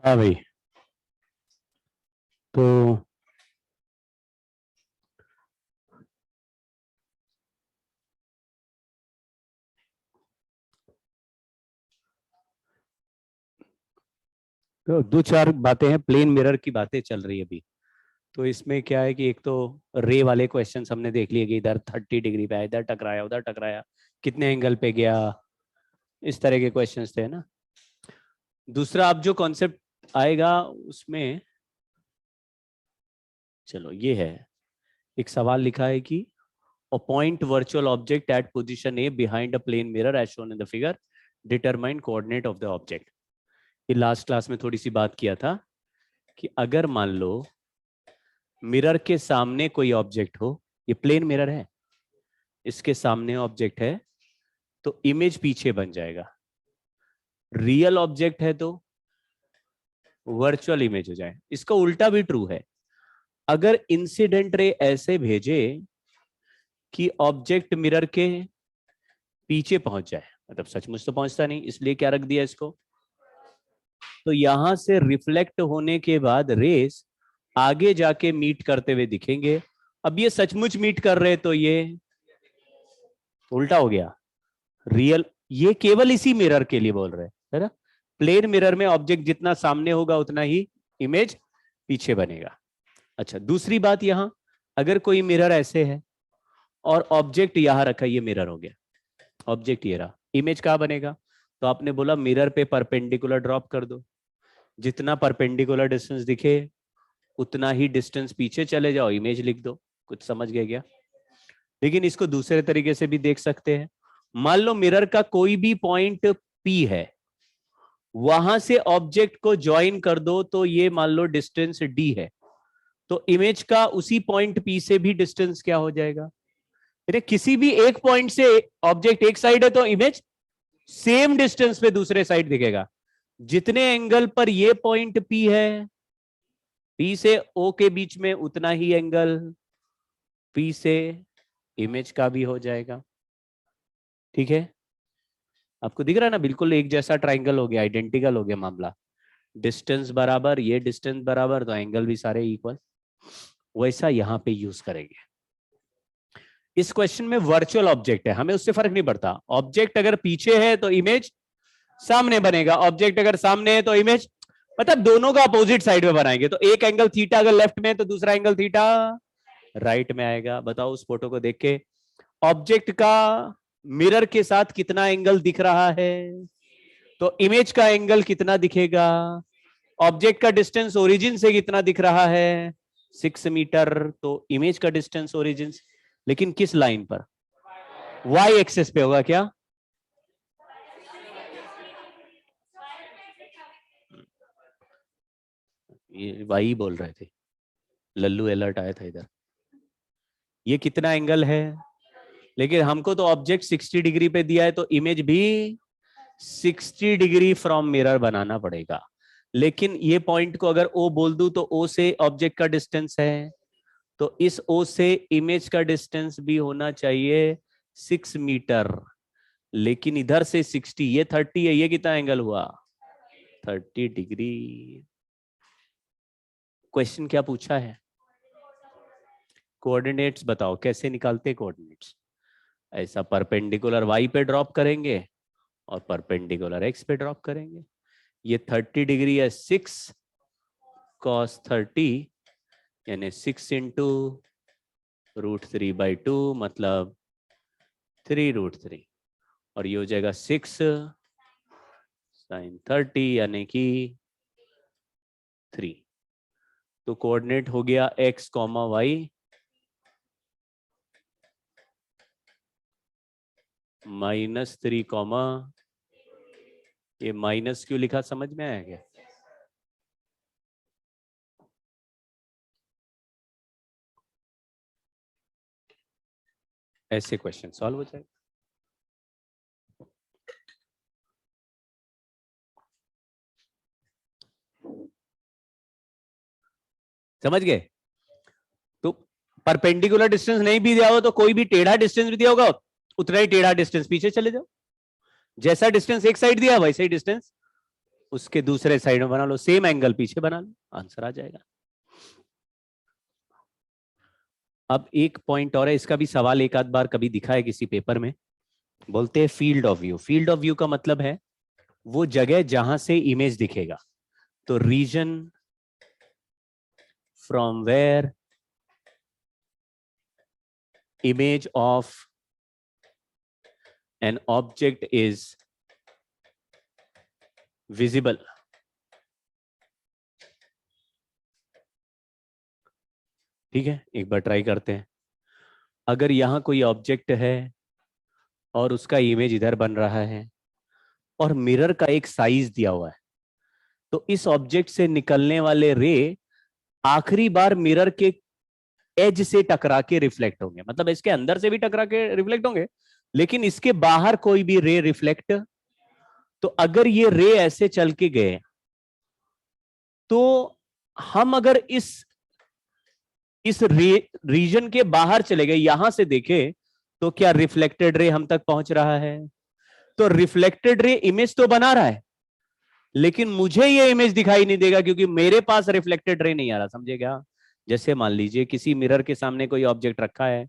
हाँ भाई। तो दो चार बातें हैं, प्लेन मिरर की बातें चल रही है अभी। तो इसमें क्या है कि एक तो रे वाले क्वेश्चंस हमने देख लिए कि इधर 30 डिग्री पे आया, इधर टकराया, उधर टकराया, कितने एंगल पे गया, इस तरह के क्वेश्चंस थे ना। दूसरा अब जो कॉन्सेप्ट आएगा उसमें, चलो ये है, एक सवाल लिखा है कि a point virtual object at position A behind a plane mirror as shown in the figure, determine coordinate of the object। ये लास्ट क्लास में थोड़ी सी बात किया था कि अगर मान लो मिरर के सामने कोई ऑब्जेक्ट हो, ये प्लेन मिरर है, इसके सामने ऑब्जेक्ट है, तो इमेज पीछे बन जाएगा। रियल ऑब्जेक्ट है तो वर्चुअल इमेज हो जाए। इसका उल्टा भी ट्रू है। अगर इंसिडेंट रे ऐसे भेजे कि ऑब्जेक्ट मिरर के पीछे पहुंच जाए, मतलब सचमुच तो पहुंचता नहीं, इसलिए क्या रख दिया इसको, तो यहां से रिफ्लेक्ट होने के बाद रेस आगे जाके मीट करते हुए दिखेंगे। अब ये सचमुच मीट कर रहे तो ये उल्टा हो गया। रियल, ये केवल इसी मिरर के लिए बोल रहे हैं, है ना। प्लेन मिरर में ऑब्जेक्ट जितना सामने होगा उतना ही इमेज पीछे बनेगा। अच्छा, दूसरी बात, यहां अगर कोई मिरर ऐसे है और ऑब्जेक्ट यहां रखा, ये मिरर हो गया, ऑब्जेक्ट ये रहा, इमेज कहां बनेगा, तो आपने बोला मिरर पे परपेंडिकुलर ड्रॉप कर दो, जितना परपेंडिकुलर डिस्टेंस दिखे उतना ही डिस्टेंस पीछे चले जाओ, इमेज लिख दो। कुछ समझ गए क्या? लेकिन इसको दूसरे तरीके से भी देख सकते हैं। मान लो मिरर का कोई भी पॉइंट P है, वहां से ऑब्जेक्ट को ज्वाइन कर दो, तो ये मान लो डिस्टेंस D है, तो इमेज का उसी पॉइंट P से भी डिस्टेंस क्या हो जाएगा? अरे किसी भी एक पॉइंट से ऑब्जेक्ट एक साइड है तो इमेज सेम डिस्टेंस पे दूसरे साइड दिखेगा। जितने एंगल पर ये पॉइंट P है, P से O के बीच में उतना ही एंगल P से इमेज का भी हो जाएगा। ठीक है, आपको दिख रहा है ना, बिल्कुल एक जैसा ट्राइंगल हो गया, आइडेंटिकल हो गया मामला। डिस्टेंस बराबर, ये डिस्टेंस बराबर, तो एंगल भी सारे इक्वल। वैसा यहां पे यूज करेंगे। इस क्वेश्चन में वर्चुअल ऑब्जेक्ट है, हमें उससे फर्क नहीं पड़ता। ऑब्जेक्ट अगर पीछे है तो इमेज सामने बनेगा, ऑब्जेक्ट अगर सामने है तो इमेज, मतलब दोनों का अपोजिट साइड में बनाएंगे, तो एक एंगल थीटा अगर लेफ्ट में है तो दूसरा एंगल थीटा राइट में आएगा। बताओ उस फोटो को देख के ऑब्जेक्ट का मिरर के साथ कितना एंगल दिख रहा है, तो इमेज का एंगल कितना दिखेगा। ऑब्जेक्ट का डिस्टेंस ओरिजिन से कितना दिख रहा है, 6 मीटर, तो इमेज का डिस्टेंस ओरिजिन, लेकिन किस लाइन पर, वाई एक्सेस पे होगा क्या? ये वाई बोल रहे थे, लल्लू अलर्ट आया था इधर। ये कितना एंगल है, लेकिन हमको तो ऑब्जेक्ट 60 डिग्री पे दिया है, तो इमेज भी 60 डिग्री फ्रॉम मिरर बनाना पड़ेगा। लेकिन ये पॉइंट को अगर O बोल दूं तो O से ऑब्जेक्ट का डिस्टेंस है, तो इस O से इमेज का डिस्टेंस भी होना चाहिए 6 मीटर। लेकिन इधर से 60, ये 30 है, ये कितना एंगल हुआ, 30 डिग्री। क्वेश्चन क्या पूछा है, कोऑर्डिनेट्स बताओ, कैसे निकालते कोऑर्डिनेट्स? ऐसा परपेंडिकुलर Y पे ड्रॉप करेंगे और परपेंडिकुलर X पे ड्रॉप करेंगे। ये 30 डिग्री है, 6 cos 30, यानी 6 इंटू √3/2, मतलब 3√3, और ये हो जाएगा 6 sin 30 यानी कि 3। तो कोऑर्डिनेट हो गया x, y -3, ये माइनस क्यों लिखा, समझ में आया क्या? ऐसे क्वेश्चन सॉल्व हो जाएगा। समझ गए? तो परपेंडिकुलर डिस्टेंस नहीं भी दिया हो तो कोई भी टेढ़ा डिस्टेंस भी दिया होगा, उतना ही टेढ़ा डिस्टेंस पीछे चले जाओ। जैसा डिस्टेंस एक साइड दिया वैसे ही डिस्टेंस उसके दूसरे साइड में बना लो, सेम एंगल पीछे बना लो, आंसर आ जाएगा। अब एक पॉइंट और है, इसका भी सवाल एक आध बार कभी दिखा है किसी पेपर में। बोलते हैं field of view. Field of view का मतलब है वो जगह जहां से इमेज दिखेगा। तो reason from where image of an object is visible। ठीक है, एक बार ट्राई करते हैं। अगर यहां कोई ऑब्जेक्ट है और उसका इमेज इधर बन रहा है और मिरर का एक साइज दिया हुआ है, तो इस ऑब्जेक्ट से निकलने वाले रे आखिरी बार मिरर के एज से टकरा के रिफ्लेक्ट होंगे। मतलब इसके अंदर से भी टकरा के रिफ्लेक्ट होंगे, लेकिन इसके बाहर कोई भी रे रिफ्लेक्ट। तो अगर ये रे ऐसे चल के गए तो हम अगर इस रीजन के बाहर चले गए, यहां से देखें, तो क्या रिफ्लेक्टेड रे हम तक पहुंच रहा है? तो रिफ्लेक्टेड रे इमेज तो बना रहा है, लेकिन मुझे ये इमेज दिखाई नहीं देगा क्योंकि मेरे पास रिफ्लेक्टेड रे नहीं आ रहा। समझे क्या? जैसे मान लीजिए किसी मिरर के सामने कोई ऑब्जेक्ट रखा है,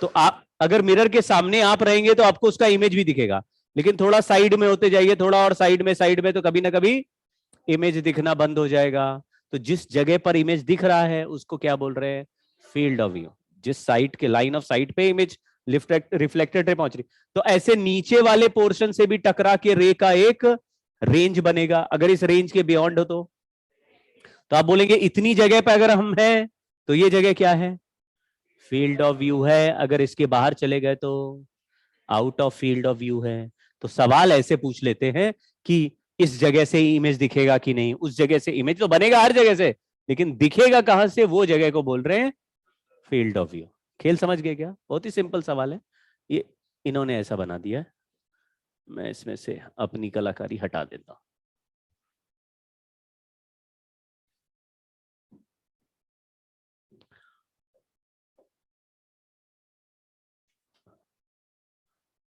तो आप अगर मिरर के सामने आप रहेंगे तो आपको उसका इमेज भी दिखेगा, लेकिन थोड़ा साइड में होते जाइए, थोड़ा और साइड में, तो कभी ना कभी इमेज दिखना बंद हो जाएगा। तो जिस जगह पर इमेज दिख रहा है उसको क्या बोल रहे हैं? Field of view. जिस साइट के लाइन ऑफ साइट पे इमेज रिफ्लेक्टेड रे पहुंच रही, तो ऐसे नीचे वाले पोर्शन से भी टकरा के रे का एक रेंज बनेगा। अगर इस रेंज के बियॉन्ड हो तो आप बोलेंगे इतनी जगह पे अगर हम हैं तो ये जगह क्या है? फील्ड ऑफ व्यू है। अगर इसके बाहर चले गए तो out of field of view है। तो सवाल ऐसे पूछ लेते हैं कि इस जगह से इमेज दिखेगा कि नहीं, उस जगह से इमेज तो बनेगा हर जगह से, लेकिन दिखेगा कहां से, वो जगह को बोल रहे हैं फील्ड ऑफ व्यू। खेल समझ गए क्या? बहुत ही सिंपल सवाल है ये, इन्होंने ऐसा बना दिया है। मैं इसमें से अपनी कलाकारी हटा देता हूं।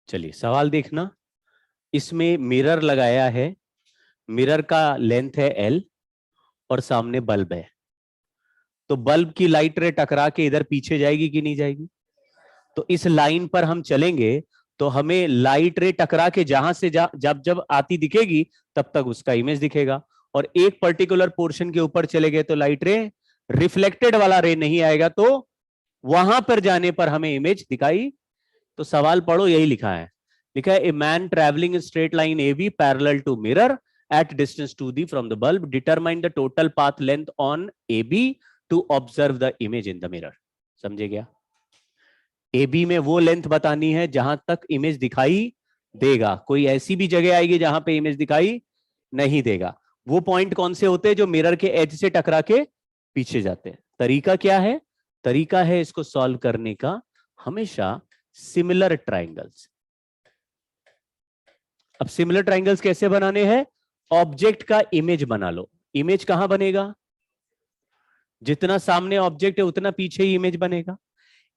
चलिए सवाल देखना। इसमें मिरर लगाया है, मिरर का लेंथ है L और सामने बल्ब है। तो बल्ब की लाइट रे टकरा के इधर पीछे जाएगी कि नहीं जाएगी? तो इस लाइन पर हम चलेंगे तो हमें लाइट रे टकरा के जहां से जब जब आती दिखेगी तब तक उसका इमेज दिखेगा। और एक पर्टिकुलर पोर्शन के ऊपर चले गए तो लाइट रे रिफ्लेक्टेड वाला रे नहीं आएगा, तो वहां पर जाने पर हमें इमेज दिखाई। तो सवाल पढ़ो, यही लिखा है। लिखा है a man travelling in straight line A B parallel to mirror at distance 2d from the bulb, determine the total path length on AB to observe the image in the mirror। समझे क्या? AB में वो length बतानी है जहां तक image दिखाई देगा। कोई ऐसी भी जगह आएगी जहां पे इमेज दिखाई नहीं देगा। वो पॉइंट कौन से होते हैं? जो मिरर के एज से टकरा के पीछे जाते हैं। तरीका क्या है? तरीका है इसको सॉल्व करने का हमेशा सिमिलर ट्राइंगल्स। अब सिमिलर ट्राइंगल्स कैसे बनाने हैं? ऑब्जेक्ट का इमेज बना लो। इमेज कहां बनेगा? जितना सामने ऑब्जेक्ट है उतना पीछे ही इमेज बनेगा।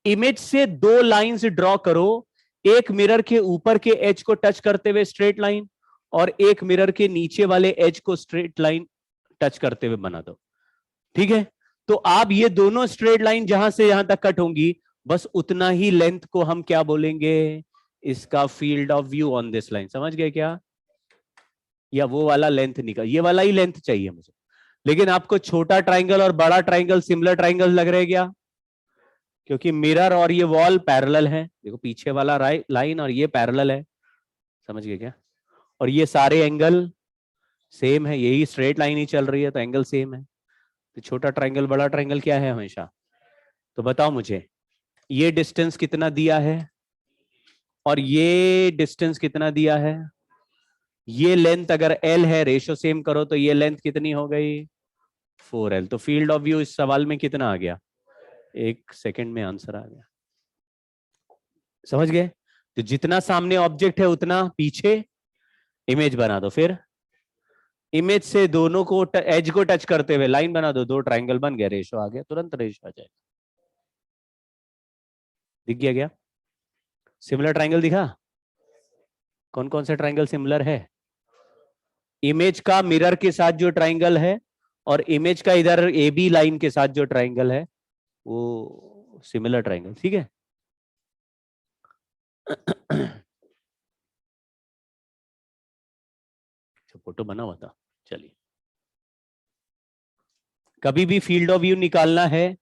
इमेज से दो लाइंस ड्रॉ करो, एक मिरर के ऊपर के एज को टच करते हुए स्ट्रेट लाइन, और एक मिरर के नीचे वाले एज को स्ट्रेट लाइन टच करते हुए बना दो। ठीक है? तो आप ये दोनों स्ट्रेट लाइन जहां से यहां तक कट होंगी, बस उतना ही लेंथ को हम क्या बोलेंगे? इसका field of view on this line. समझ गए क्या? या वो वाला लेंथ निकल, ये वाला ही लेंथ चाहिए मुझे। लेकिन आपको छोटा ट्राइंगल और बड़ा ट्राइंगल सिमिलर ट्राइंगल लग रहे क्या? क्योंकि मिरर और ये वॉल पैरेलल है। देखो पीछे वाला लाइन और ये पैरेलल है। समझ गए क्या? और ये सारे एंगल सेम है, यही स्ट्रेट लाइन ही चल रही है तो एंगल सेम है। तो छोटा ट्राइंगल बड़ा ट्राइंगल क्या है हमेशा? तो बताओ मुझे, ये डिस्टेंस कितना दिया है और ये डिस्टेंस कितना दिया है? ये लेंथ अगर L है, रेशो सेम करो, तो ये लेंथ कितनी हो गई? 4L। तो फील्ड ऑफ व्यू इस सवाल में कितना आ गया? 1 सेकंड में आंसर आ गया। समझ गए? तो जितना सामने ऑब्जेक्ट है उतना पीछे इमेज बना दो। फिर इमेज से दोनों को एज को टच करते हुए लाइन बना दो, दो ट्राइंगल बन गया, रेशो आ गया, तुरंत रेशो आ जाएगा। दिख गया क्या? सिमिलर ट्राइंगल दिखा? कौन कौन से ट्राइंगल सिमिलर है? इमेज का मिरर के साथ जो ट्राइंगल है और इमेज का इधर ए बी लाइन के साथ जो ट्राइंगल है वो सिमिलर ट्राइंगल, ठीक है। फोटो बना हुआ था, चलिए। कभी भी फील्ड ऑफ व्यू निकालना है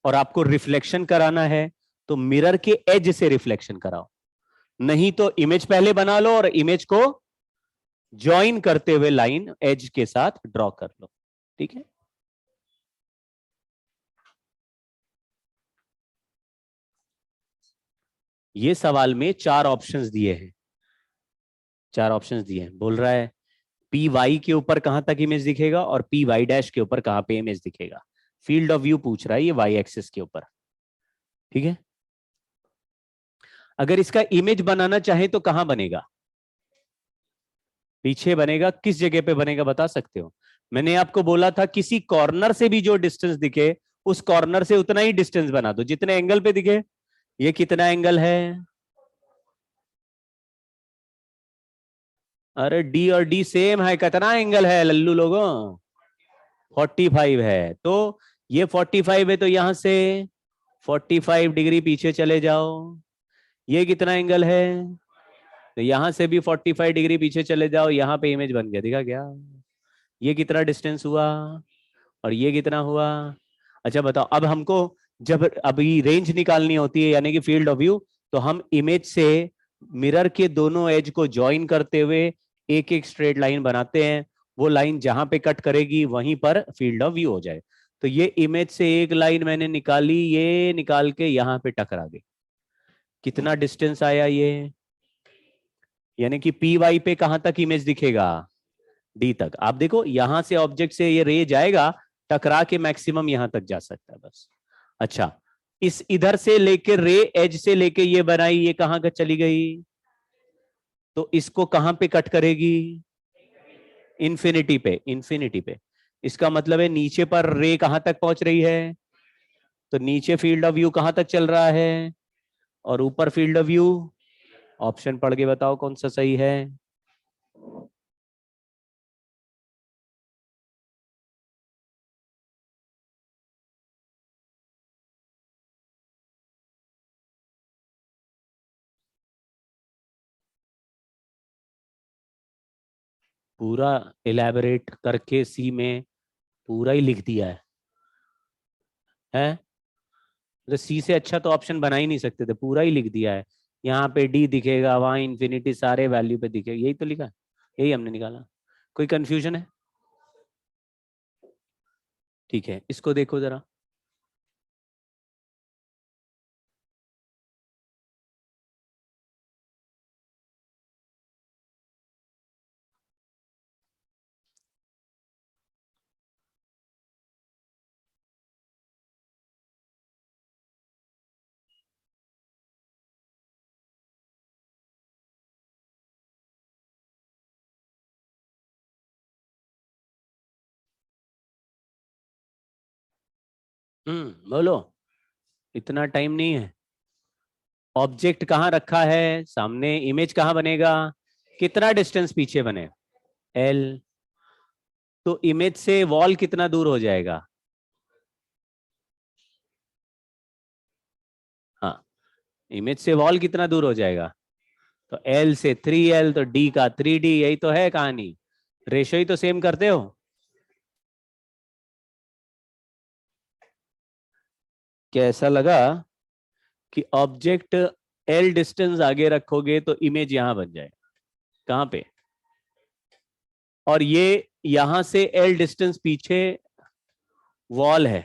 और आपको रिफ्लेक्शन कराना है तो मिरर के एज से रिफ्लेक्शन कराओ, नहीं तो इमेज पहले बना लो और इमेज को ज्वाइन करते हुए लाइन एज के साथ ड्रॉ कर लो, ठीक है। ये सवाल में 4 ऑप्शंस दिए हैं, 4 ऑप्शंस दिए हैं। बोल रहा है पी वाई के ऊपर कहां तक इमेज दिखेगा और पी वाई डैश के ऊपर कहां पे इमेज दिखेगा। फील्ड ऑफ व्यू पूछ रहा है ये वाई एक्सिस के ऊपर, ठीक है। अगर इसका इमेज बनाना चाहे तो कहां बनेगा, पीछे बनेगा, किस जगह पे बनेगा बता सकते हो। मैंने आपको बोला था किसी कॉर्नर से भी जो डिस्टेंस दिखे उस कॉर्नर से उतना ही डिस्टेंस बना दो जितने एंगल पे दिखे। ये कितना एंगल है, अरे डी और डी सेम है, कितना एंगल है लल्लू लोगों, 45 है। तो ये 45 है तो यहां से 45 डिग्री पीछे चले जाओ। ये कितना एंगल है, तो यहां से भी 45 डिग्री पीछे चले जाओ, यहां पे इमेज बन गया, दिखा क्या। ये कितना डिस्टेंस हुआ और ये कितना हुआ। अच्छा बताओ, अब हमको जब अभी रेंज निकालनी होती है यानी कि फील्ड ऑफ व्यू, तो हम इमेज से मिरर के दोनों एज को ज्वाइन करते हुए एक एक स्ट्रेट लाइन बनाते हैं। वो लाइन जहां पे कट करेगी वहीं पर फील्ड ऑफ व्यू हो जाए। तो ये इमेज से एक लाइन मैंने निकाली, ये निकाल के यहां पे टकरा गई। कितना डिस्टेंस आया ये, यानी कि पी वाई पे कहां तक इमेज दिखेगा, डी तक। आप देखो यहां से ऑब्जेक्ट से ये रे जाएगा, टकरा के मैक्सिमम यहां तक जा सकता है बस। अच्छा, इस इधर से लेके रे एज से लेके ये बनाई, ये कहां का चली गई, तो इसको कहां पे कट करेगी, इन्फिनिटी पे, इन्फिनिटी पे। इसका मतलब है नीचे पर रे कहां तक पहुंच रही है, तो नीचे फील्ड ऑफ व्यू कहां तक चल रहा है और ऊपर फील्ड ऑफ व्यू। ऑप्शन पढ़ के बताओ कौन सा सही है। पूरा इलेबोरेट करके सी में पूरा ही लिख दिया है? तो सी से अच्छा तो ऑप्शन बना ही नहीं सकते थे, पूरा ही लिख दिया है। यहाँ पे डी दिखेगा, वहां इन्फिनिटी सारे वैल्यू पे दिखेगा, यही तो लिखा है, यही हमने निकाला। कोई कंफ्यूजन है? ठीक है, इसको देखो जरा। बोलो, इतना टाइम नहीं है। ऑब्जेक्ट कहाँ रखा है, सामने, इमेज कहाँ बनेगा, कितना डिस्टेंस पीछे बने, एल। तो इमेज से वॉल कितना दूर हो जाएगा, हाँ, इमेज से वॉल कितना दूर हो जाएगा, तो एल से 3L, तो डी का 3D, यही तो है कहानी। रेशो ही तो सेम करते हो। कैसा लगा कि ऑब्जेक्ट एल डिस्टेंस आगे रखोगे तो इमेज यहां बन जाएगा, कहां पे, और ये यहां से एल डिस्टेंस पीछे वॉल है,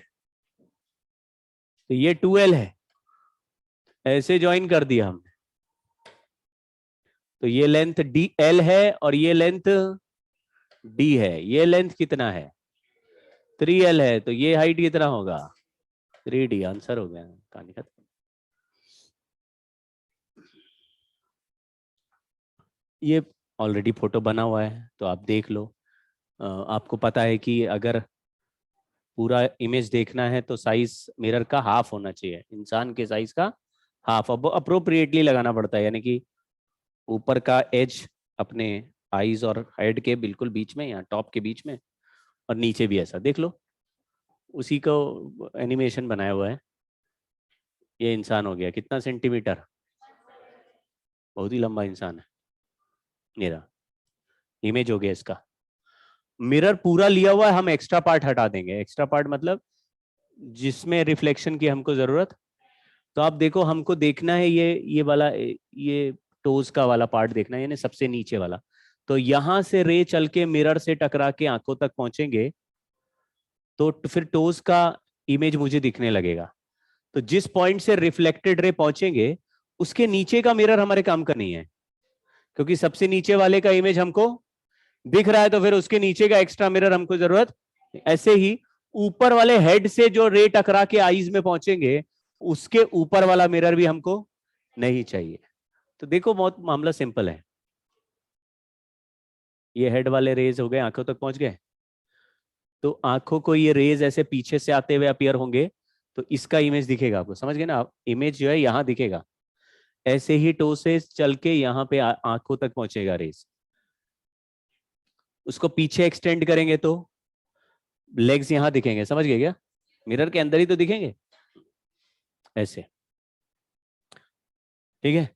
तो ये 2L है, ऐसे ज्वाइन कर दिया हमने। तो ये लेंथ डी एल है और ये लेंथ डी है। ये लेंथ कितना है, 3L है, तो ये हाइट कितना होगा, 3D। आंसर हो गया, कहानी खत्म। ये ऑलरेडी फोटो बना हुआ है तो आप देख लो। आपको पता है कि अगर पूरा इमेज देखना है तो साइज मिरर का हाफ होना चाहिए, इंसान के साइज का हाफ। अब अप्रोप्रिएटली लगाना पड़ता है, यानी कि ऊपर का एज अपने आईज और हेड के बिल्कुल बीच में, यहाँ टॉप के बीच में, और नीचे भी ऐसा देख लो, उसी को एनिमेशन बनाया हुआ है। ये इंसान हो गया कितना सेंटीमीटर, बहुत ही लंबा इंसान है मेरा, इमेज हो गया इसका। मिरर पूरा लिया हुआ है, हम एक्स्ट्रा पार्ट हटा देंगे। एक्स्ट्रा पार्ट मतलब जिसमें रिफ्लेक्शन की हमको जरूरत। तो आप देखो, हमको देखना है ये वाला, ये टोज का वाला पार्ट देखना है, यानी सबसे नीचे वाला। तो यहां से रे चल के मिरर से टकरा के आंखों तक पहुंचेंगे, तो फिर टोज का इमेज मुझे दिखने लगेगा। तो जिस पॉइंट से रिफ्लेक्टेड रे पहुंचेंगे, उसके नीचे का मिरर हमारे काम का नहीं है, क्योंकि सबसे नीचे वाले का इमेज हमको दिख रहा है, तो फिर उसके नीचे का एक्स्ट्रा मिरर हमको जरूरत। ऐसे ही ऊपर वाले हेड से जो रे टकरा के आईज में पहुंचेंगे, उसके ऊपर वाला मिरर भी हमको नहीं चाहिए। तो देखो बहुत मामला सिंपल है। ये हेड वाले रेज हो गए, आंखों तक पहुंच गए, तो आंखों को ये रेज ऐसे पीछे से आते हुए अपीयर होंगे, तो इसका इमेज दिखेगा आपको, समझ गए ना आप? इमेज जो है यहां दिखेगा। ऐसे ही टो से चल के यहाँ पे आंखों तक पहुंचेगा रेज। उसको पीछे एक्सटेंड करेंगे तो लेग्स यहां दिखेंगे, समझ गए क्या? मिरर के अंदर ही तो दिखेंगे ऐसे, ठीक है।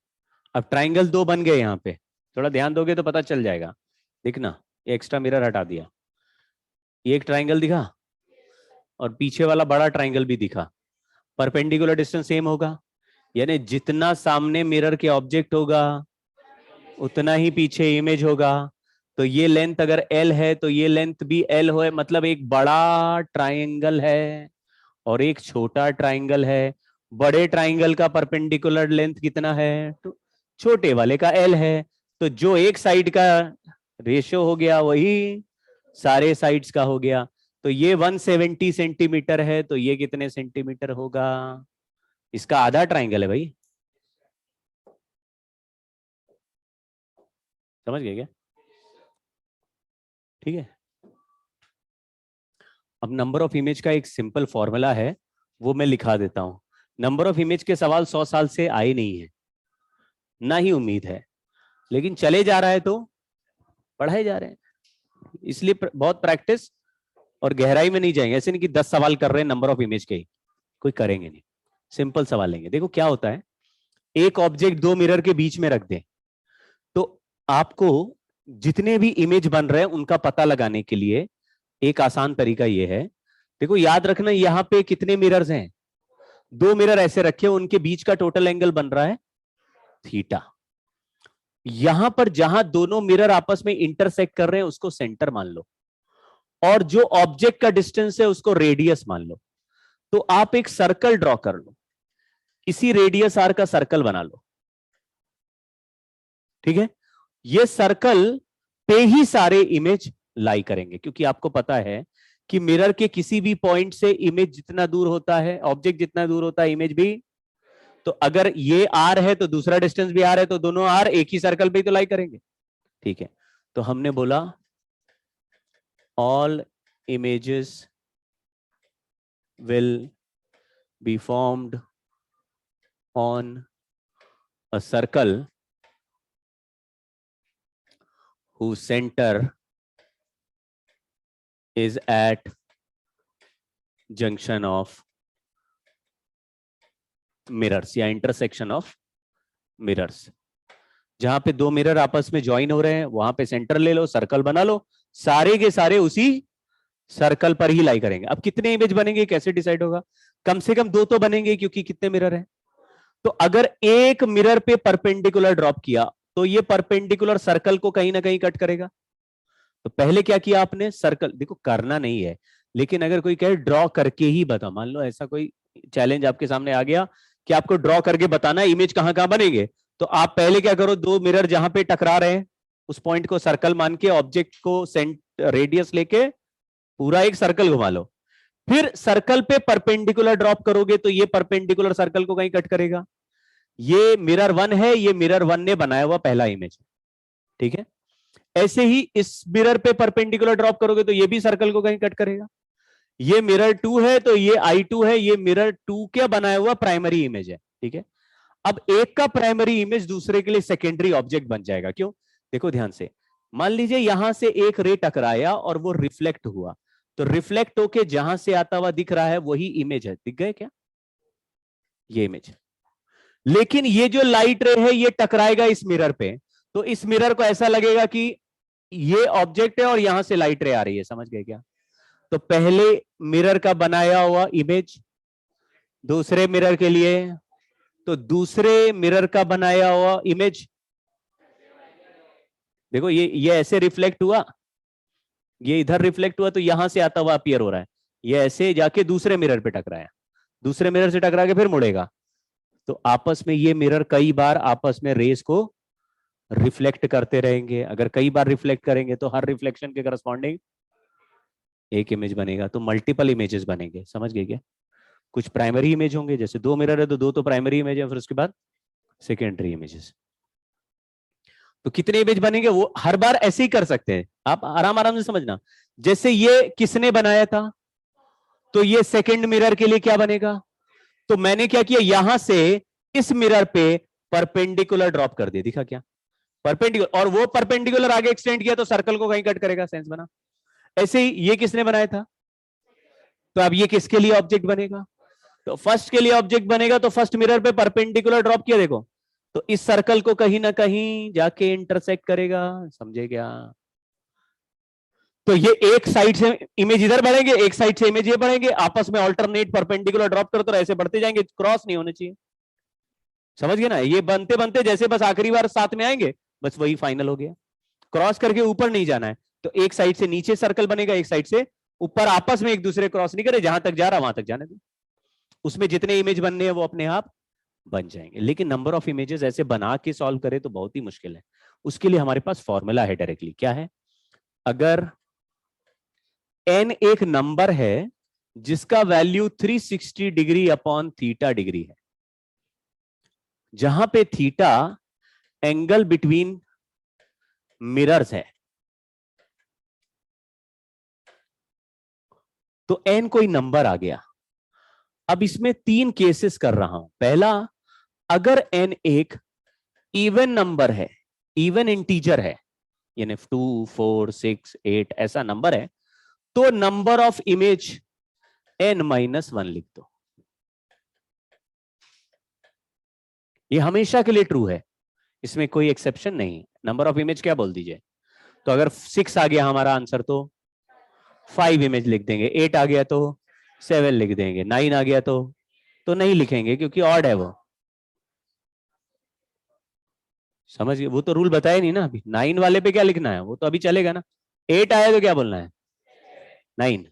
अब ट्राइंगल 2 बन गए यहाँ पे, थोड़ा ध्यान दोगे तो पता चल जाएगा। देखना, ये एक्स्ट्रा मिरर हटा दिया, ये एक ट्राइंगल दिखा, और पीछे वाला बड़ा ट्राइंगल भी दिखा। परपेंडिकुलर डिस्टेंस सेम होगा, यानी जितना सामने मिरर के ऑब्जेक्ट होगा उतना ही पीछे इमेज होगा। तो ये लेंथ अगर L है तो ये लेंथ भी L हो, मतलब एक बड़ा ट्राइंगल है और एक छोटा ट्राइंगल है। बड़े ट्राइंगल का परपेंडिकुलर लेंथ कितना है? तो छोटे वाले का L है। तो जो एक साइड का रेशियो हो गया वही सारे साइड्स का हो गया। तो ये 170 सेंटीमीटर है, तो ये कितने सेंटीमीटर होगा? इसका आधा ट्राइंगल है भाई, समझ गए क्या? ठीक है। अब नंबर ऑफ इमेज का एक सिंपल फॉर्मूला है, वो मैं लिखा देता हूं। नंबर ऑफ इमेज के सवाल 100 साल से आए नहीं है, ना ही उम्मीद है, लेकिन चले जा रहा है तो पढ़ाए जा रहे हैं, इसलिए बहुत प्रैक्टिस और गहराई में नहीं जाएंगे। ऐसे नहीं कि 10 सवाल कर रहे हैं नंबर ऑफ इमेज के ही, कोई करेंगे नहीं। सिंपल सवाल लेंगे। देखो क्या होता है, एक ऑब्जेक्ट 2 मिरर के बीच में रख दें, तो आपको जितने भी इमेज बन रहे हैं उनका पता लगाने के लिए एक आसान तरीका यह है। देखो याद रखना, यहां पे कितने मिरर्स हैं? 2 मिरर ऐसे रखे, उनके बीच का टोटल एंगल बन रहा है थीटा। यहां पर जहां दोनों मिरर आपस में इंटरसेक्ट कर रहे हैं उसको सेंटर मान लो, और जो ऑब्जेक्ट का डिस्टेंस है उसको रेडियस मान लो। तो आप एक सर्कल ड्रॉ कर लो, इसी रेडियस आर का सर्कल बना लो, ठीक है। ये सर्कल पे ही सारे इमेज लाई करेंगे, क्योंकि आपको पता है कि मिरर के किसी भी पॉइंट से इमेज जितना दूर होता है, ऑब्जेक्ट जितना दूर होता है, इमेज भी। तो अगर ये आर है तो दूसरा डिस्टेंस भी आर है, तो दोनों आर एक ही सर्कल पे ही तो लाई करेंगे, ठीक है। तो हमने बोला all images will be formed on a circle whose center is at junction of mirrors या intersection of mirrors। जहां पे 2 मिरर आपस में ज्वाइन हो रहे हैं वहां पे सेंटर ले लो, सर्कल बना लो, सारे के सारे उसी सर्कल पर ही लाई करेंगे। अब कितने इमेज बनेंगे कैसे डिसाइड होगा? कम से कम 2 तो बनेंगे, क्योंकि कितने मिरर हैं। तो अगर एक मिरर पे परपेंडिकुलर ड्रॉप किया तो ये परपेंडिकुलर सर्कल को कहीं ना कहीं कट करेगा। तो पहले क्या किया आपने? सर्कल, देखो करना नहीं है, लेकिन अगर कोई कहे ड्रॉ करके ही बता, मान लो ऐसा कोई चैलेंज आपके सामने आ गया कि आपको ड्रॉ करके बताना है इमेज कहां कहां बनेंगे, तो आप पहले क्या करो, 2 मिरर जहां पे टकरा रहे हैं उस पॉइंट को सर्कल मान के ऑब्जेक्ट को रेडियस लेके पूरा एक सर्कल घुमा लो। फिर सर्कल पे परपेंडिकुलर ड्रॉप करोगे तो ये परपेंडिकुलर सर्कल को कहीं कट करेगा। ये मिरर 1 है, ये मिरर 1 ने बनाया हुआ पहला इमेज है, ठीक है। ऐसे ही इस मिरर पे परपेंडिकुलर ड्रॉप करोगे तो ये भी सर्कल को कहीं कट करेगा। ये मिरर 2 है तो ये I2 है, ये मिरर 2 क्या बनाया हुआ प्राइमरी इमेज है, ठीक है। अब एक का प्राइमरी इमेज दूसरे के लिए सेकेंडरी ऑब्जेक्ट बन जाएगा। क्यों? देखो ध्यान से, मान लीजिए यहां से एक रे टकराया और वो रिफ्लेक्ट हुआ, तो रिफ्लेक्ट होके जहां से आता हुआ दिख रहा है वही इमेज है। दिख गए क्या? ये इमेज। लेकिन ये जो लाइट रे है ये टकराएगा इस मिरर पे, तो इस मिरर को ऐसा लगेगा कि ये ऑब्जेक्ट है और यहां से लाइट रे आ रही है। समझ गए क्या? तो पहले मिरर का बनाया हुआ इमेज दूसरे मिरर के लिए, तो दूसरे मिरर का बनाया हुआ इमेज, देखो ये ऐसे रिफ्लेक्ट हुआ, ये इधर रिफ्लेक्ट हुआ, तो यहां से आता हुआ अपीयर हो रहा है, ये ऐसे जाके दूसरे मिरर पे टकराया, दूसरे मिरर से टकरा के फिर मुड़ेगा, तो आपस में ये मिरर कई बार आपस में रेस को रिफ्लेक्ट करते रहेंगे। अगर कई बार रिफ्लेक्ट करेंगे तो हर रिफ्लेक्शन के करस्पॉन्डिंग एक इमेज बनेगा, तो मल्टीपल इमेजेस बनेंगे। समझ गए क्या? कुछ प्राइमरी इमेज होंगे, जैसे दो मिरर है तो दो तो प्राइमरी इमेज है, फिर उसके बाद सेकेंडरी इमेजेस। तो कितने इमेज बनेंगे वो हर बार ऐसे ही कर सकते हैं, आप आराम आराम से समझना। जैसे ये किसने बनाया था, तो ये सेकेंड मिरर के लिए क्या बनेगा, तो मैंने क्या किया, यहां से इस मिरर पे परपेंडिकुलर ड्रॉप कर दिया। दिखा क्या? परपेंडिकुलर, और वो परपेंडिकुलर आगे एक्सटेंड किया तो सर्कल को कहीं कट करेगा, सेंस बना। ऐसे ही ये किसने बनाया था, तो अब ये किसके लिए ऑब्जेक्ट बनेगा, तो फर्स्ट के लिए ऑब्जेक्ट बनेगा, तो फर्स्ट मिरर पे परपेंडिकुलर ड्रॉप किया, देखो तो इस सर्कल को कहीं ना कहीं जाके इंटरसेक्ट करेगा। समझे क्या? तो ये एक साइड से इमेज इधर बढ़ेंगे, एक साइड से इमेज ये बढ़ेंगे, आपस में ऑल्टरनेट परपेंडिकुलर ड्रॉप करते रहो, ऐसे बढ़ते जाएंगे, क्रॉस नहीं होने चाहिए। समझ गए ना? ये बनते बनते जैसे बस आखिरी बार साथ में आएंगे, बस वही फाइनल हो गया। क्रॉस करके ऊपर नहीं जाना है, तो एक साइड से नीचे सर्कल बनेगा, एक साइड से ऊपर, आपस में एक दूसरे क्रॉस नहीं करे, जहां तक जा रहा वहां तक जाने दो। उसमें जितने इमेज बनने हैं वो अपने आप बन जाएंगे। लेकिन नंबर ऑफ इमेजेस ऐसे बना के सॉल्व करे तो बहुत ही मुश्किल है। उसके लिए हमारे पास फॉर्मूला है डायरेक्टली। क्या है? अगर n एक नंबर है जिसका value 360 degree upon theta degree है, जहां पे थीटा एंगल बिटवीन मिरर्स है, तो n कोई नंबर आ गया। अब इसमें तीन केसेस कर रहा हूं। पहला, अगर n एक इवन नंबर है, इवन इंटीजर है, यानी 2 4 6 8 ऐसा नंबर है, तो नंबर ऑफ इमेज n-1 लिख दो। ये हमेशा के लिए ट्रू है, इसमें कोई एक्सेप्शन नहीं। नंबर ऑफ इमेज क्या बोल दीजिए, तो अगर 6 आ गया हमारा आंसर तो 5 इमेज लिख देंगे, 8 आ गया तो 7 लिख देंगे, 9 आ गया तो नहीं लिखेंगे क्योंकि ऑड है वो। समझ गए? वो तो रूल बताया नहीं ना अभी, 9 वाले पे क्या लिखना है वो तो अभी चलेगा ना। 8 आया तो क्या बोलना है, 9।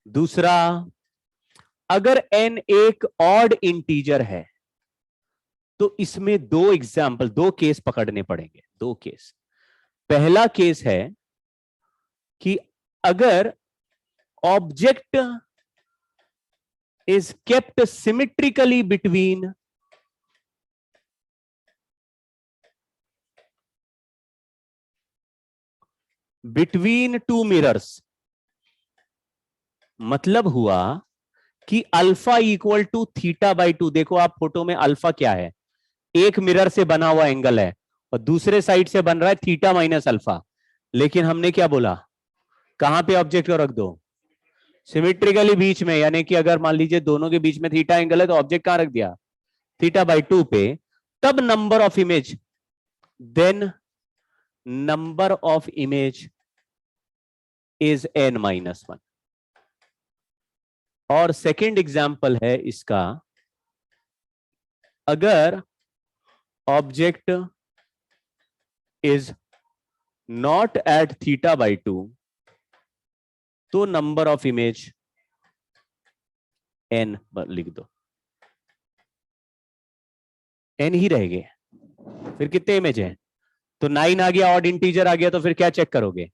दूसरा, अगर n एक ऑड इंटीजर है, तो इसमें दो एग्जाम्पल, दो केस पकड़ने पड़ेंगे। दो केस। पहला केस है कि अगर object is kept symmetrically between two mirrors, मतलब हुआ कि alpha equal to theta by 2। देखो आप फोटो में, अल्फा क्या है, एक मिरर से बना हुआ एंगल है और दूसरे साइड से बन रहा है थीटा माइनस अल्फा। लेकिन हमने क्या बोला, कहां पे ऑब्जेक्ट को रख दो, सिमेट्रिकली बीच में, यानी कि अगर मान लीजिए दोनों के बीच में थीटा एंगल है तो ऑब्जेक्ट कहां रख दिया, थीटा बाई 2 पे। तब number of image, then number of image is n-1। और सेकेंड एग्जाम्पल है इसका, अगर object is not at theta by 2, तो नंबर ऑफ इमेज n लिख दो, n ही रहेंगे। फिर कितने इमेज है, तो 9 आ गया, ऑड इंटीजर आ गया, तो फिर क्या चेक करोगे,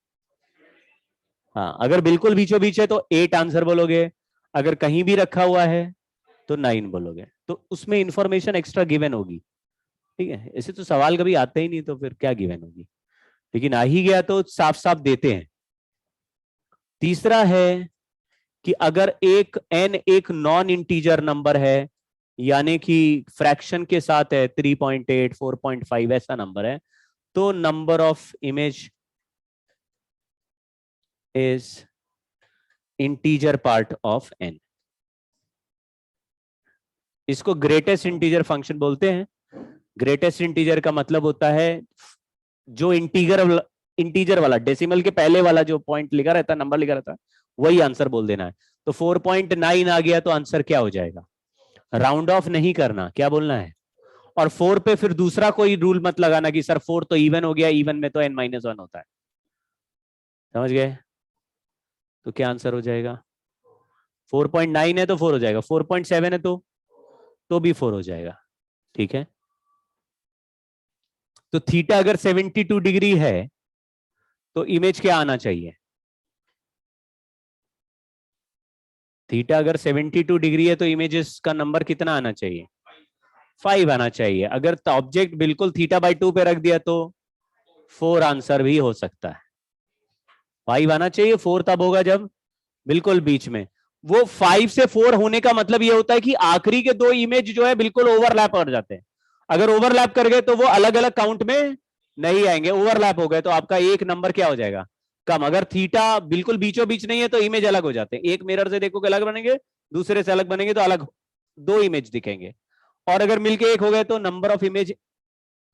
हाँ अगर बिल्कुल बीचों बीच है तो 8 आंसर बोलोगे, अगर कहीं भी रखा हुआ है तो 9 बोलोगे। तो उसमें इंफॉर्मेशन एक्स्ट्रा गिवन होगी। ठीक है, ऐसे तो सवाल कभी आते ही नहीं, तो फिर क्या गिवन होगी, लेकिन आ ही गया तो साफ साफ देते हैं। तीसरा है कि अगर एक n एक नॉन इंटीजर नंबर है, यानी कि फ्रैक्शन के साथ है, 3.8 4.5 ऐसा नंबर है, तो number of image is integer part of n। इसको ग्रेटेस्ट इंटीजर फंक्शन बोलते हैं। ग्रेटेस्ट इंटीजर का मतलब होता है जो इंटीजर वाला डेसिमल के पहले वाला जो पॉइंट लिखा रहता है, नंबर लिखा रहता है, वही आंसर बोल देना है। तो 4.9 आ गया तो आंसर क्या हो जाएगा? राउंड ऑफ नहीं करना, क्या बोलना है? और 4 पे फिर दूसरा कोई रूल मत लगाना कि सर 4 तो इवन हो गया, इवन में तो n-1 होता है। समझ गए? तो क्या आंसर हो जाएगा? 4.9 है तो 4 हो जाएगा, 4.7 है तो भी 4 हो जाएगा। ठीक है, तो थीटा अगर 72 डिग्री है तो इमेज क्या आना चाहिए? थीटा अगर 72 डिग्री है तो इमेजेस का नंबर कितना आना चाहिए? 5 आना चाहिए। अगर ऑब्जेक्ट बिल्कुल थीटा बाई 2 पे रख दिया तो 4 आंसर भी हो सकता है। 5 आना चाहिए, 4 तब होगा जब बिल्कुल बीच में। वो 5 से 4 होने का मतलब ये होता है कि आखिरी के दो इमेज जो है बिल्कुल ओवरलैप कर जाते हैं। अगर ओवरलैप कर गए तो वो अलग अलग काउंट में नहीं आएंगे, ओवरलैप हो गए तो आपका एक नंबर क्या हो जाएगा? कम। अगर थीटा बिल्कुल बीचों बीच नहीं है तो इमेज अलग हो जाते हैं। एक मिरर से देखोगे अलग बनेंगे, दूसरे से अलग बनेंगे तो अलग दो इमेज दिखेंगे। और अगर मिलके एक हो गए तो number of image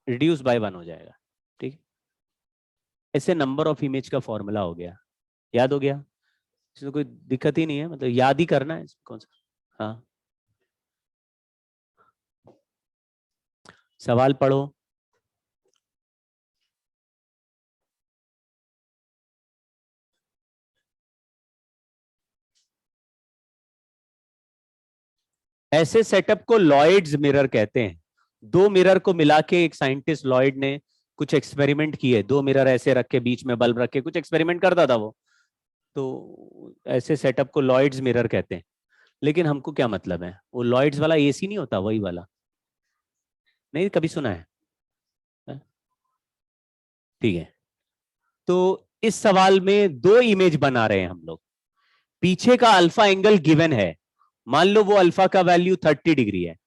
reduce by 1 हो जाएगा। ठीक, ऐसे नंबर ऑफ इमेज का फॉर्मूला हो गया, याद हो गया? इसमें कोई दिक्कत ही नहीं है, मतलब याद ही करना है कौन सा। हाँ, सवाल पढ़ो। ऐसे सेटअप को लॉयड्स मिरर कहते हैं। दो मिरर को मिला के एक साइंटिस्ट लॉयड ने कुछ एक्सपेरिमेंट किए। दो मिरर ऐसे रख के बीच में बल्ब रख के कुछ एक्सपेरिमेंट करता था वो। तो ऐसे सेटअप को लॉयड्स मिरर कहते हैं। लेकिन हमको क्या मतलब है? वो लॉयड्स वाला एसी नहीं होता, वही वाला? नहीं कभी सुना है? ठीक है, तो इस सवाल में दो इमेज बना रहे हैं हम लोग। पीछे का अल्फा एंगल गिवन है। मान लो वो अल्फा का वैल्यू 30 डिग्री है।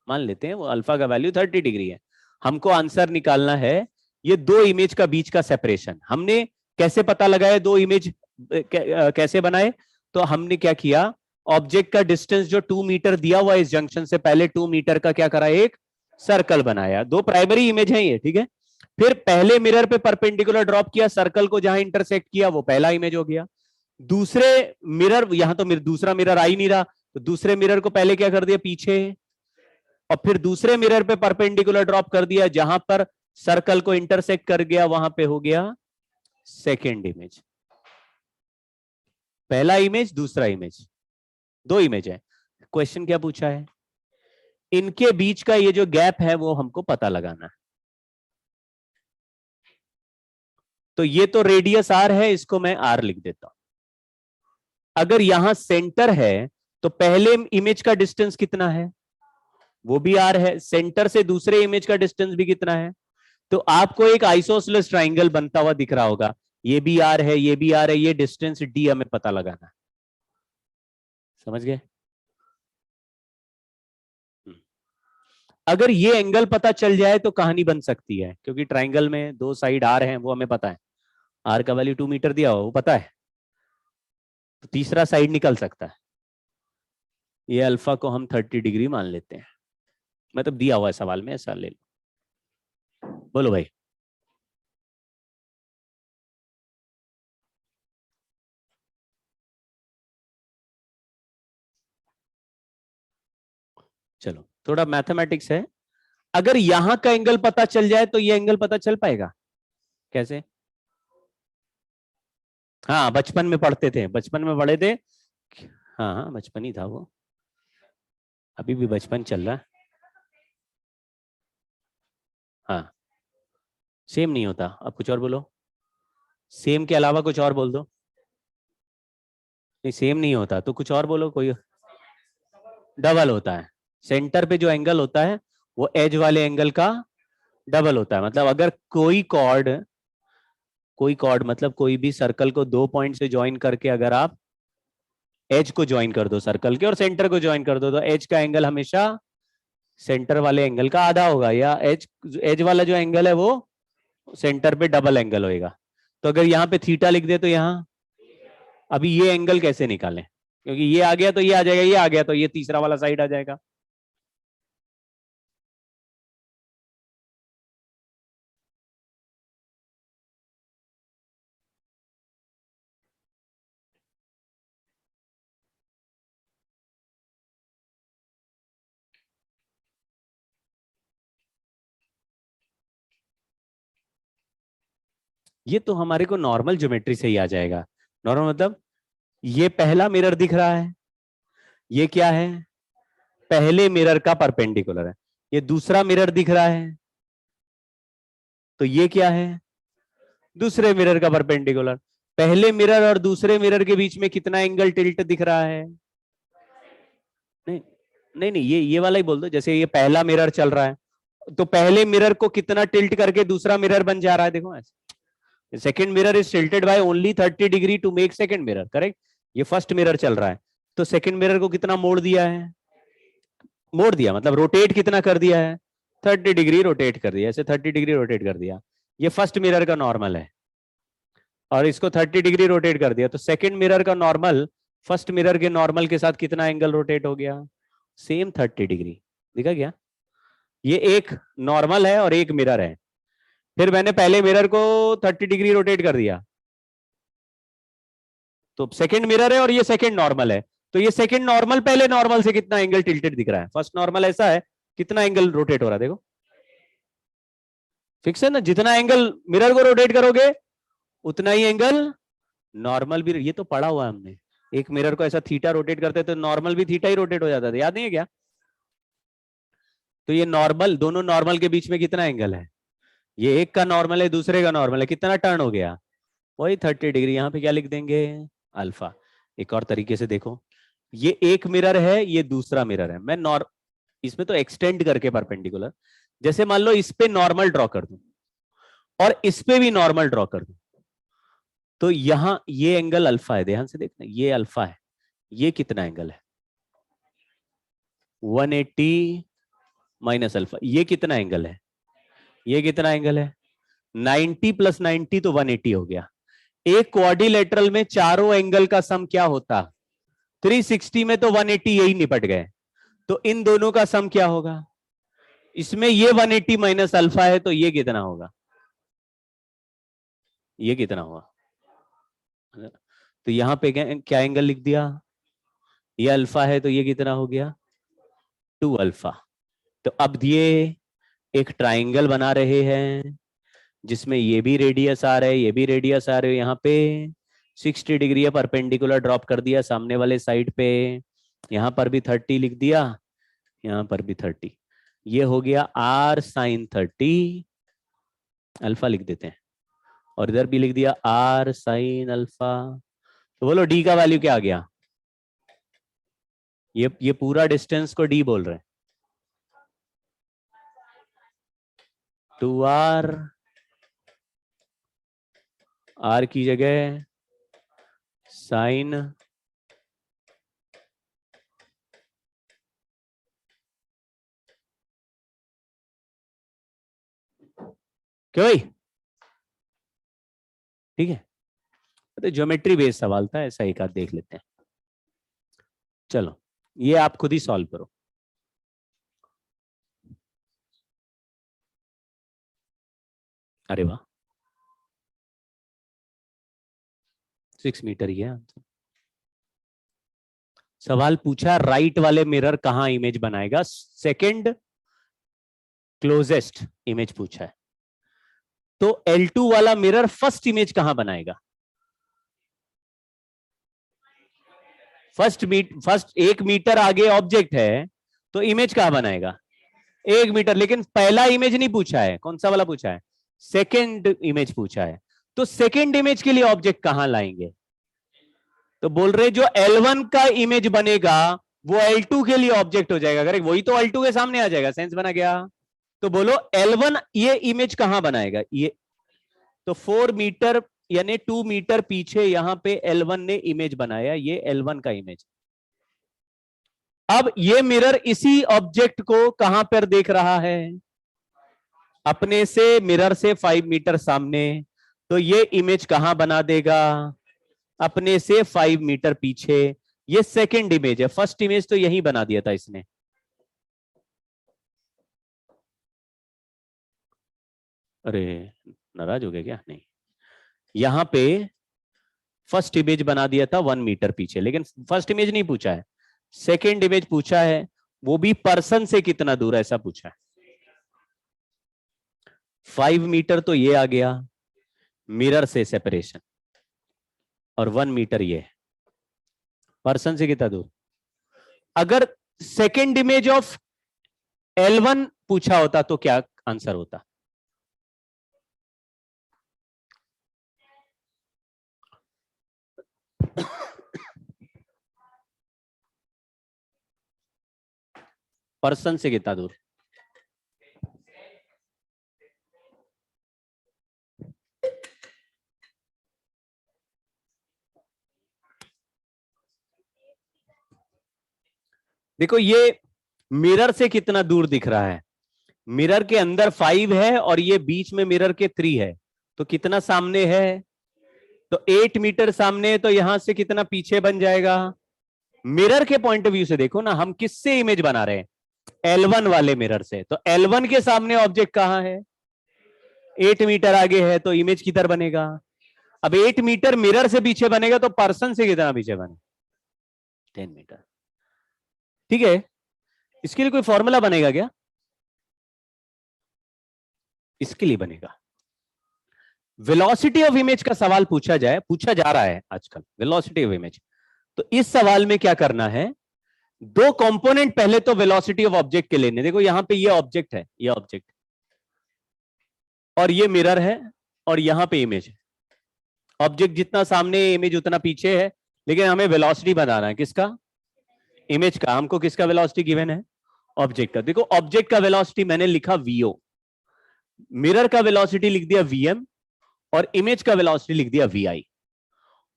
मान लेते हैं वो अल्फा का वैल्यू 30 डिग्री है। हमको आंसर निकालना है ये दो इमेज का बीच का सेपरेशन। हमने कैसे पता लगाया दो इमेज कैसे बनाए? तो हमने क्या किया, ऑब्जेक्ट का डिस्टेंस जो 2 मीटर दिया हुआ इस जंक्शन से, पहले 2 मीटर का क्या करा, एक सर्कल बनाया। दो प्राइमरी इमेज है ये, ठीक है। फिर पहले मिरर पे परपेंडिकुलर ड्रॉप किया, सर्कल को जहां इंटरसेक्ट किया वो पहला इमेज हो गया। दूसरे मिरर, यहां तो दूसरा मिरर आ ही नहीं रहा, तो दूसरे मिरर को पहले क्या कर दिया, पीछे, और फिर दूसरे मिरर पे परपेंडिकुलर ड्रॉप कर दिया, जहां पर सर्कल को इंटरसेक्ट कर गया वहां पे हो गया सेकेंड इमेज। पहला इमेज, दूसरा इमेज, दो इमेज है। क्वेश्चन क्या पूछा है? इनके बीच का ये जो गैप है वो हमको पता लगाना है। तो ये तो रेडियस आर है, इसको मैं आर लिख देता हूं। अगर यहां सेंटर है तो पहले इमेज का डिस्टेंस कितना है? वो भी आर है। सेंटर से दूसरे इमेज का डिस्टेंस भी कितना है? तो आपको एक आइसोसेलेस ट्राइंगल बनता हुआ दिख रहा होगा। ये भी आर है, ये भी आर है, ये डिस्टेंस डी हमें पता लगाना है। समझ गए? अगर ये एंगल पता चल जाए तो कहानी बन सकती है, क्योंकि ट्राइंगल में दो साइड आर हैं, वो हमें पता है। आर का वैल्यू 2 मीटर दिया हो वो पता है, तो तीसरा साइड निकल सकता है। ये अल्फा को हम 30 डिग्री मान लेते हैं, मतलब दिया हुआ है सवाल में, ऐसा ले लो। बोलो भाई। चलो थोड़ा मैथमेटिक्स है। अगर यहां का एंगल पता चल जाए तो ये एंगल पता चल पाएगा कैसे? हाँ बचपन में पढ़ते थे, बचपन में पढ़े थे। हाँ हाँ बचपन ही था वो, अभी भी बचपन चल रहा है। हाँ, सेम नहीं होता, अब कुछ और बोलो। सेम के अलावा कुछ और बोल दो। नहीं सेम नहीं होता तो कुछ और बोलो कोई। डबल होता है। सेंटर पे जो एंगल होता है वो एज वाले एंगल का डबल होता है। मतलब अगर कोई कॉर्ड मतलब कोई भी सर्कल को दो पॉइंट से ज्वाइन करके अगर आप एज को ज्वाइन कर दो सर्कल के और सेंटर को ज्वाइन कर दो, तो एज का एंगल हमेशा सेंटर वाले एंगल का आधा होगा, या एज वाला जो एंगल है वो सेंटर पे डबल एंगल होएगा। तो अगर यहाँ पे थीटा लिख दे तो यहाँ अभी ये एंगल कैसे निकालें, क्योंकि ये आ गया तो ये आ जाएगा, ये आ गया तो ये तीसरा वाला साइड आ जाएगा। ये तो हमारे को नॉर्मल ज्योमेट्री से ही आ जाएगा। नॉर्मल मतलब ये पहला मिरर दिख रहा है, ये क्या है, पहले मिरर का परपेंडिकुलर है। ये दूसरा मिरर दिख रहा है, तो ये क्या है, दूसरे मिरर का परपेंडिकुलर। पहले मिरर और दूसरे मिरर के बीच में कितना एंगल टिल्ट दिख रहा है? नहीं नहीं नहीं, ये वाला ही बोल दो। जैसे ये पहला मिरर चल रहा है, तो पहले मिरर को कितना टिल्ट करके दूसरा मिरर बन जा रहा है, देखो ऐसे। Second mirror is tilted by only 30 degree to make second mirror, correct. ये फर्स्ट मिरर चल रहा है, तो सेकेंड मिरर को कितना मोड़ दिया है, मोड़ दिया मतलब रोटेट कितना कर दिया है, 30 डिग्री रोटेट कर दिया, ऐसे 30 डिग्री रोटेट कर दिया। ये फर्स्ट मिरर का नॉर्मल है, और इसको 30 डिग्री रोटेट कर दिया, तो सेकंड मिरर का नॉर्मल फर्स्ट मिरर के नॉर्मल के साथ कितना एंगल रोटेट हो गया, सेम 30 डिग्री। दिखा क्या? ये एक नॉर्मल है और एक मिरर है। फिर मैंने पहले मिरर को 30 डिग्री रोटेट कर दिया, तो सेकंड मिरर है और ये सेकंड नॉर्मल है, तो ये सेकंड नॉर्मल पहले नॉर्मल से कितना एंगल टिल्टेड दिख रहा है। फर्स्ट नॉर्मल ऐसा है, कितना एंगल रोटेट हो रहा है देखो, फिक्स है ना। जितना एंगल मिरर को रोटेट करोगे उतना ही एंगल नॉर्मल भी। ये तो पढ़ा हुआ है हमने, एक मिरर को ऐसा थीटा रोटेट करते तो नॉर्मल भी थीटा ही रोटेट हो जाता था, याद नहीं है क्या? तो ये नॉर्मल, दोनों नॉर्मल के बीच में कितना एंगल है, ये एक का नॉर्मल है दूसरे का नॉर्मल है, कितना टर्न हो गया, वही 30 डिग्री। यहाँ पे क्या लिख देंगे, अल्फा। एक और तरीके से देखो, ये एक मिरर है, ये दूसरा मिरर है, मैं इसमें तो एक्सटेंड करके परपेंडिकुलर, जैसे मान लो इस पे नॉर्मल ड्रॉ कर दूं और इस पे भी नॉर्मल ड्रॉ कर दूं, तो यहां ये एंगल अल्फा है, ध्यान से देखना, ये अल्फा है, ये कितना एंगल है, 180 माइनस अल्फा, ये कितना एंगल है, ये कितना एंगल है, 90 प्लस 90 तो 180 हो गया। एक क्वाड्रिलेटरल में चारों एंगल का सम क्या होता, 360 में तो 180 यही निपट गए, तो इन दोनों का सम क्या होगा, इसमें ये 180 माइनस अल्फा है, तो ये कितना होगा, ये कितना होगा। तो यहां पे क्या एंगल लिख दिया, ये अल्फा है, तो ये कितना हो गया, 2 अल्फा। तो अब ये एक ट्राइंगल बना रहे हैं, जिसमें ये भी रेडियस आ रहा है, ये भी रेडियस आ रहे हैं, यहाँ पे 60 डिग्री है, परपेंडिकुलर ड्रॉप कर दिया सामने वाले साइड पे, यहाँ पर भी 30 लिख दिया, यहाँ पर भी 30, ये हो गया आर साइन 30, अल्फा लिख देते हैं, और इधर भी लिख दिया आर साइन अल्फा। तो बोलो डी का वैल्यू क्या आ गया, ये पूरा डिस्टेंस को डी बोल रहे हैं, 2r, आर की जगह साइन क्यों भाई, ठीक है। तो ज्योमेट्री बेस्ड सवाल था, ऐसा एक आध देख लेते हैं। चलो ये आप खुद ही सॉल्व करो। अरे वाह, 6 मीटर ही है आंसर। सवाल पूछा राइट वाले मिरर कहां इमेज बनाएगा, सेकंड क्लोजेस्ट इमेज पूछा है, तो L2 वाला मिरर फर्स्ट इमेज कहां बनाएगा, फर्स्ट 1 मीटर आगे ऑब्जेक्ट है, तो इमेज कहां बनाएगा, 1 मीटर। लेकिन पहला इमेज नहीं पूछा है, कौन सा वाला पूछा है, सेकंड इमेज पूछा है, तो सेकंड इमेज के लिए ऑब्जेक्ट कहां लाएंगे, तो बोल रहे जो L1 का इमेज बनेगा वो L2 के लिए ऑब्जेक्ट हो जाएगा, करेक्ट, वही तो L2 के सामने आ जाएगा, सेंस बना गया। तो बोलो L1 ये इमेज कहां बनाएगा, ये तो 4 मीटर यानी 2 मीटर पीछे यहां पे L1 ने इमेज बनाया, ये L1 का इमेज। अब ये मिरर इसी ऑब्जेक्ट को कहां पर देख रहा है, अपने से मिरर से 5 मीटर सामने, तो ये इमेज कहां बना देगा? अपने से 5 मीटर पीछे। ये सेकंड इमेज है, फर्स्ट इमेज तो यही बना दिया था इसने। अरे नाराज हो गया क्या? नहीं, यहां पे फर्स्ट इमेज बना दिया था 1 मीटर पीछे, लेकिन फर्स्ट इमेज नहीं पूछा है, सेकंड इमेज पूछा है, वो भी पर्सन से कितना दूर है ऐसा पूछा है। 5 मीटर तो ये आ गया मिरर से सेपरेशन, और 1 मीटर ये है पर्सन से कितना दूर। अगर सेकंड इमेज ऑफ L1 पूछा होता तो क्या आंसर होता? पर्सन से कितना दूर? देखो ये मिरर से कितना दूर दिख रहा है, मिरर के अंदर 5 है और ये बीच में मिरर के 3 है, तो कितना सामने है? तो 8 मीटर सामने है, तो यहां से कितना पीछे बन जाएगा? मिरर के पॉइंट ऑफ व्यू से देखो ना, हम किससे इमेज बना रहे हैं? L1 वाले मिरर से। तो L1 के सामने ऑब्जेक्ट कहां है? 8 मीटर आगे है, तो इमेज किधर बनेगा? अब 8 मीटर मिरर से पीछे बनेगा, तो पर्सन से कितना पीछे बने? 10 मीटर। ठीक है, इसके लिए कोई फॉर्मूला बनेगा क्या? इसके लिए बनेगा, वेलोसिटी ऑफ इमेज का सवाल पूछा जा रहा है आजकल, वेलोसिटी ऑफ इमेज। तो इस सवाल में क्या करना है, दो कंपोनेंट पहले तो वेलोसिटी ऑफ ऑब्जेक्ट के लेने। देखो यहां पे ये ऑब्जेक्ट है, ये ऑब्जेक्ट, और ये मिरर है, और यहां पे इमेज है। ऑब्जेक्ट जितना सामने है, इमेज उतना पीछे है, लेकिन हमें वेलोसिटी बनाना है किसका? इमेज का। हमको किसका वेलोसिटी गिवन है? ऑब्जेक्ट का। देखो ऑब्जेक्ट का वेलोसिटी मैंने लिखा vo, मिरर का वेलोसिटी लिख दिया vm, और इमेज का वेलोसिटी लिख दिया vi,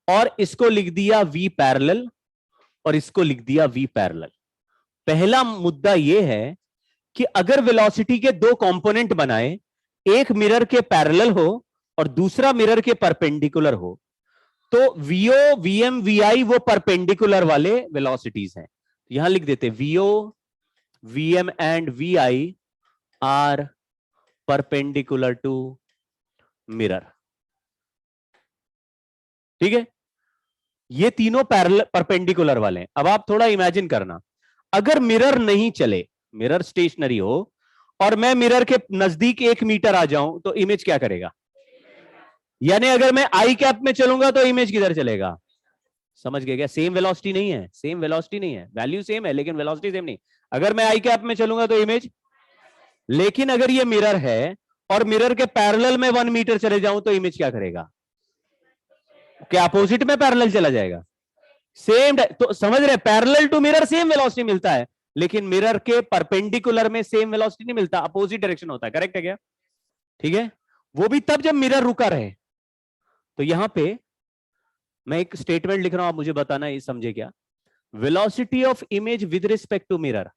और इसको लिख दिया v पैरेलल, और इसको लिख दिया v पैरेलल। पहला मुद्दा यह है कि अगर वेलोसिटी के दो कंपोनेंट बनाए, एक मिरर के पैरेलल हो और दूसरा मिरर के परपेंडिकुलर हो, तो vo vm vi वो परपेंडिकुलर वाले वेलोसिटीज हैं। यहां लिख देते vo vm and vi are perpendicular to mirror. ठीक है, ये तीनों पैरेलल परपेंडिकुलर वाले हैं। अब आप थोड़ा इमेजिन करना, अगर मिरर नहीं चले, मिरर स्टेशनरी हो, और मैं मिरर के नजदीक 1 मीटर आ जाऊं, तो इमेज क्या करेगा? यानी अगर मैं आई कैप में चलूंगा तो इमेज किधर चलेगा? समझ गए क्या? सेम वेलोसिटी नहीं है, सेम वेलोसिटी नहीं है, वैल्यू सेम है लेकिन वेलोसिटी सेम नहीं। अगर मैं आई कैप में चलूंगा तो इमेज, लेकिन अगर ये मिरर है और मिरर के पैरेलल में 1 मीटर चले जाऊं तो इमेज क्या करेगा? क्या अपोजिट में पैरेलल चला जाएगा? सेम। तो समझ रहे, parallel to mirror same velocity मिलता है, लेकिन मिरर के परपेंडिकुलर में सेम वेलोसिटी नहीं मिलता, अपोजिट डायरेक्शन होता है। करेक्ट है क्या? ठीक है, वो भी तब जब मिरर रुका रहे। तो यहां पे मैं एक स्टेटमेंट लिख रहा हूं, आप मुझे बताना ये समझे क्या? Velocity of image with respect to mirror.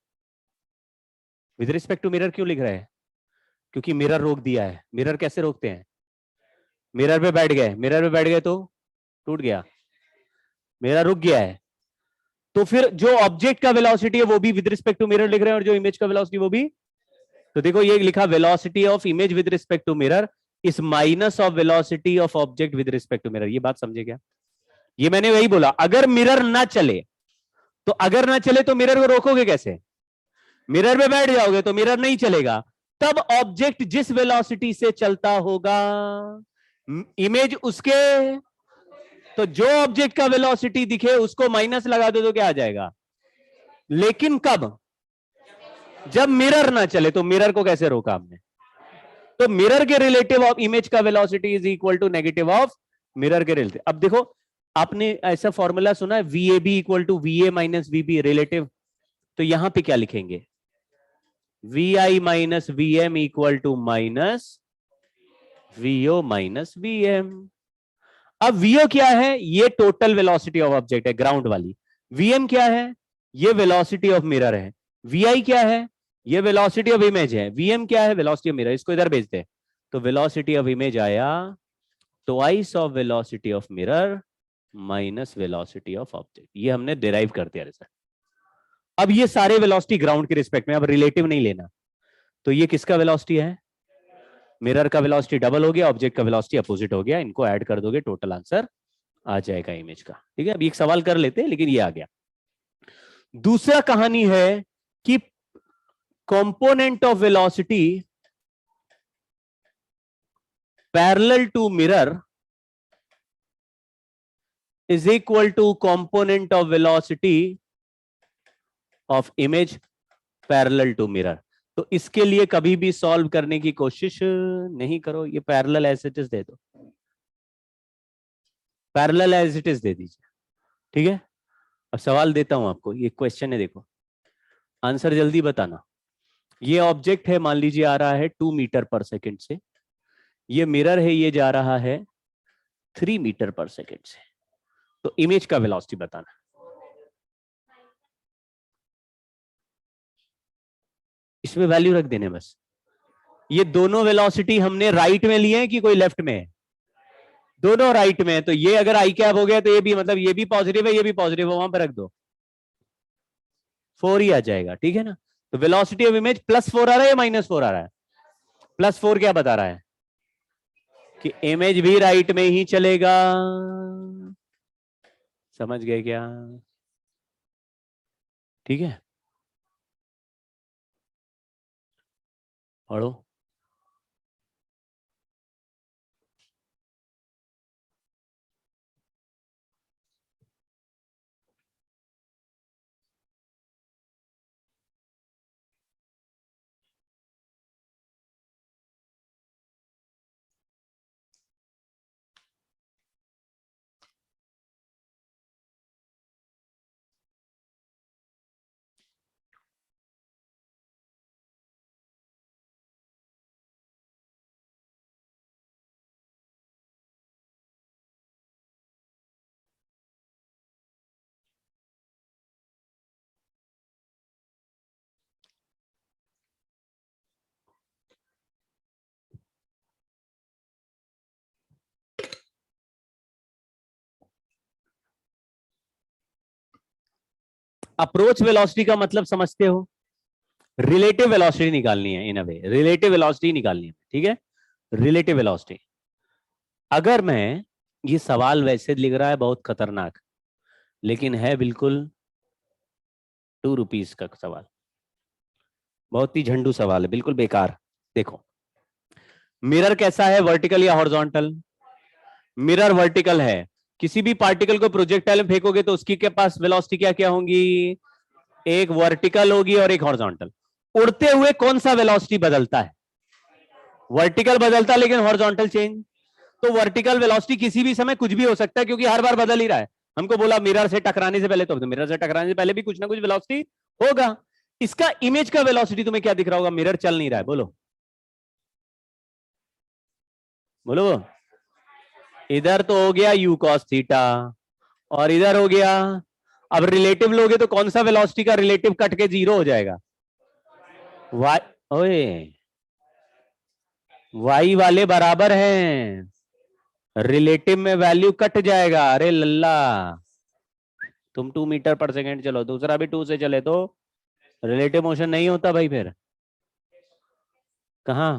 With respect to mirror क्यों लिख रहे हैं? क्योंकि मिरर रोक दिया है। मिरर कैसे रोकते हैं? मिरर पे बैठ गए, मिरर पे बैठ गए तो टूट गया, मिरर रुक गया है। तो फिर जो ऑब्जेक्ट का वेलोसिटी है वो भी विद रिस्पेक्ट टू मिरर लिख रहे हैं, और जो इमेज का वेलोसिटी वो भी। तो देखो ये लिखा, velocity of image with respect to mirror is minus of velocity of object with respect to mirror. ये बात समझे क्या? ये मैंने वही बोला, अगर मिरर ना चले, तो अगर ना चले तो मिरर को रोकोगे कैसे? मिरर पे बैठ जाओगे तो मिरर नहीं चलेगा। तब ऑब्जेक्ट जिस वेलोसिटी से चलता होगा, इमेज उसके, तो जो ऑब्जेक्ट का वेलोसिटी दिखे उसको माइनस लगा दो तो क्या आ जाएगा? लेकिन कब? जब मिरर ना चले। तो मिरर को कैसे रोका हमने? तो मिरर के रिलेटिव ऑफ इमेज का velocity is equal to negative of mirror के रिलेटिव। अब देखो, आपने ऐसा फॉर्मूला सुना है, VAB equal to VA minus VB relative. तो यहां पे क्या लिखेंगे? VI minus VM equal to minus VO minus VM। अब VO क्या है? ये टोटल वेलोसिटी ऑफ ऑब्जेक्ट है, ग्राउंड वाली। VM क्या है? ये वेलोसिटी ऑफ मिरर है। VI क्या है? ये वेलोसिटी ऑफ इमेज है, वीएम क्या है, वेलोसिटी ऑफ मिरर, इसको इधर भेजते हैं तो वेलोसिटी ऑफ इमेज आया twice of velocity of mirror minus velocity of object. ये हमने डिराइव कर दिया रिजल्ट। अब ये सारे वेलोसिटी ग्राउंड के रिस्पेक्ट में, अब रिलेटिव नहीं लेना। तो ये किसका वेलोसिटी है, मिरर का वेलोसिटी डबल हो गया, ऑब्जेक्ट का वेलोसिटी अपोजिट हो गया, इनको ऐड कर दोगे टोटल आंसर आ जाएगा इमेज का। ठीक है, अभी एक सवाल कर लेते हैं, लेकिन ये आ गया। दूसरा कहानी है कि component of velocity parallel to mirror is equal to component of velocity of image parallel to mirror। तो इसके लिए कभी भी सॉल्व करने की कोशिश नहीं करो, ये पैरेलल एज इट इज दे दो, पैरेलल एज इट इज दे दीजिए। ठीक है, अब सवाल देता हूं आपको, ये क्वेश्चन है, देखो आंसर जल्दी बताना। ये ऑब्जेक्ट है, मान लीजिए आ रहा है 2 मीटर पर सेकेंड से, ये मिरर है, ये जा रहा है 3 मीटर पर सेकेंड से, तो इमेज का वेलोसिटी बताना। इसमें वैल्यू रख देने बस। ये दोनों वेलोसिटी हमने राइट में लिए हैं कि कोई लेफ्ट में है, दोनों राइट में है, तो ये अगर आई कैप हो गया तो ये भी, मतलब ये भी पॉजिटिव है, ये भी पॉजिटिव है, वहां पर रख दो, 4 ही आ जाएगा। ठीक है ना, तो वेलोसिटी ऑफ इमेज +4 आ रहा है या -4 आ रहा है, +4 क्या बता रहा है कि इमेज भी राइट में ही चलेगा। समझ गए क्या, ठीक है, पढ़ो। अप्रोच वेलोसिटी का मतलब समझते हो, रिलेटिव वेलोसिटी निकालनी है, इन अ वे रिलेटिव वेलोसिटी निकालनी है। ठीक है, रिलेटिव वेलोसिटी। अगर मैं, ये सवाल वैसे लिख रहा है बहुत खतरनाक, लेकिन है बिल्कुल ₹2 का सवाल, बहुत ही झंडू सवाल है, बिल्कुल बेकार। देखो, मिरर कैसा है, वर्टिकल या हॉरिजॉन्टल, मिरर वर्टिकल है, किसी भी पार्टिकल को प्रोजेक्टाइल में फेंकोगे तो उसकी के पास वेलोसिटी क्या क्या होंगी, एक वर्टिकल होगी और एक हॉरिजॉन्टल। उड़ते हुए कौन सा वेलोसिटी बदलता है, वर्टिकल बदलता है, लेकिन हॉरिजॉन्टल चेंज। तो वर्टिकल वेलोसिटी किसी भी समय कुछ भी हो सकता है, क्योंकि हर बार बदल ही रहा है। हमको बोला मिरर से टकराने से पहले, तो मिरर से टकराने से पहले भी कुछ ना कुछ वेलोसिटी होगा। इसका इमेज का वेलोसिटी तुम्हें क्या दिख रहा होगा, मिरर चल नहीं रहा है, बोलो बोलो। इधर तो हो गया u cos थीटा, और इधर हो गया, अब रिलेटिव लोगे तो कौन सा वेलोसिटी का रिलेटिव कट के 0 हो जाएगा, y, ओए y वाले बराबर हैं, रिलेटिव में वैल्यू कट जाएगा। अरे लल्ला, तुम 2 मीटर पर सेकेंड चलो, दूसरा भी 2 से चले तो रिलेटिव मोशन नहीं होता भाई, फिर कहा,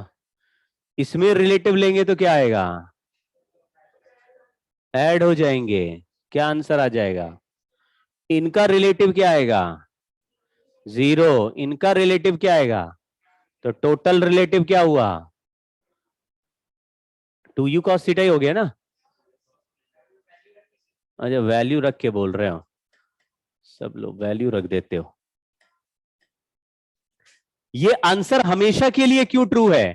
इसमें रिलेटिव लेंगे तो क्या आएगा, ऐड हो जाएंगे, क्या आंसर आ जाएगा, इनका रिलेटिव क्या आएगा 0, इनका रिलेटिव क्या आएगा, तो टोटल रिलेटिव क्या हुआ 2u cos थीटा ही हो गया ना। अच्छा, वैल्यू रख के बोल रहे हो, सब लोग वैल्यू रख देते हो। ये आंसर हमेशा के लिए क्यों ट्रू है,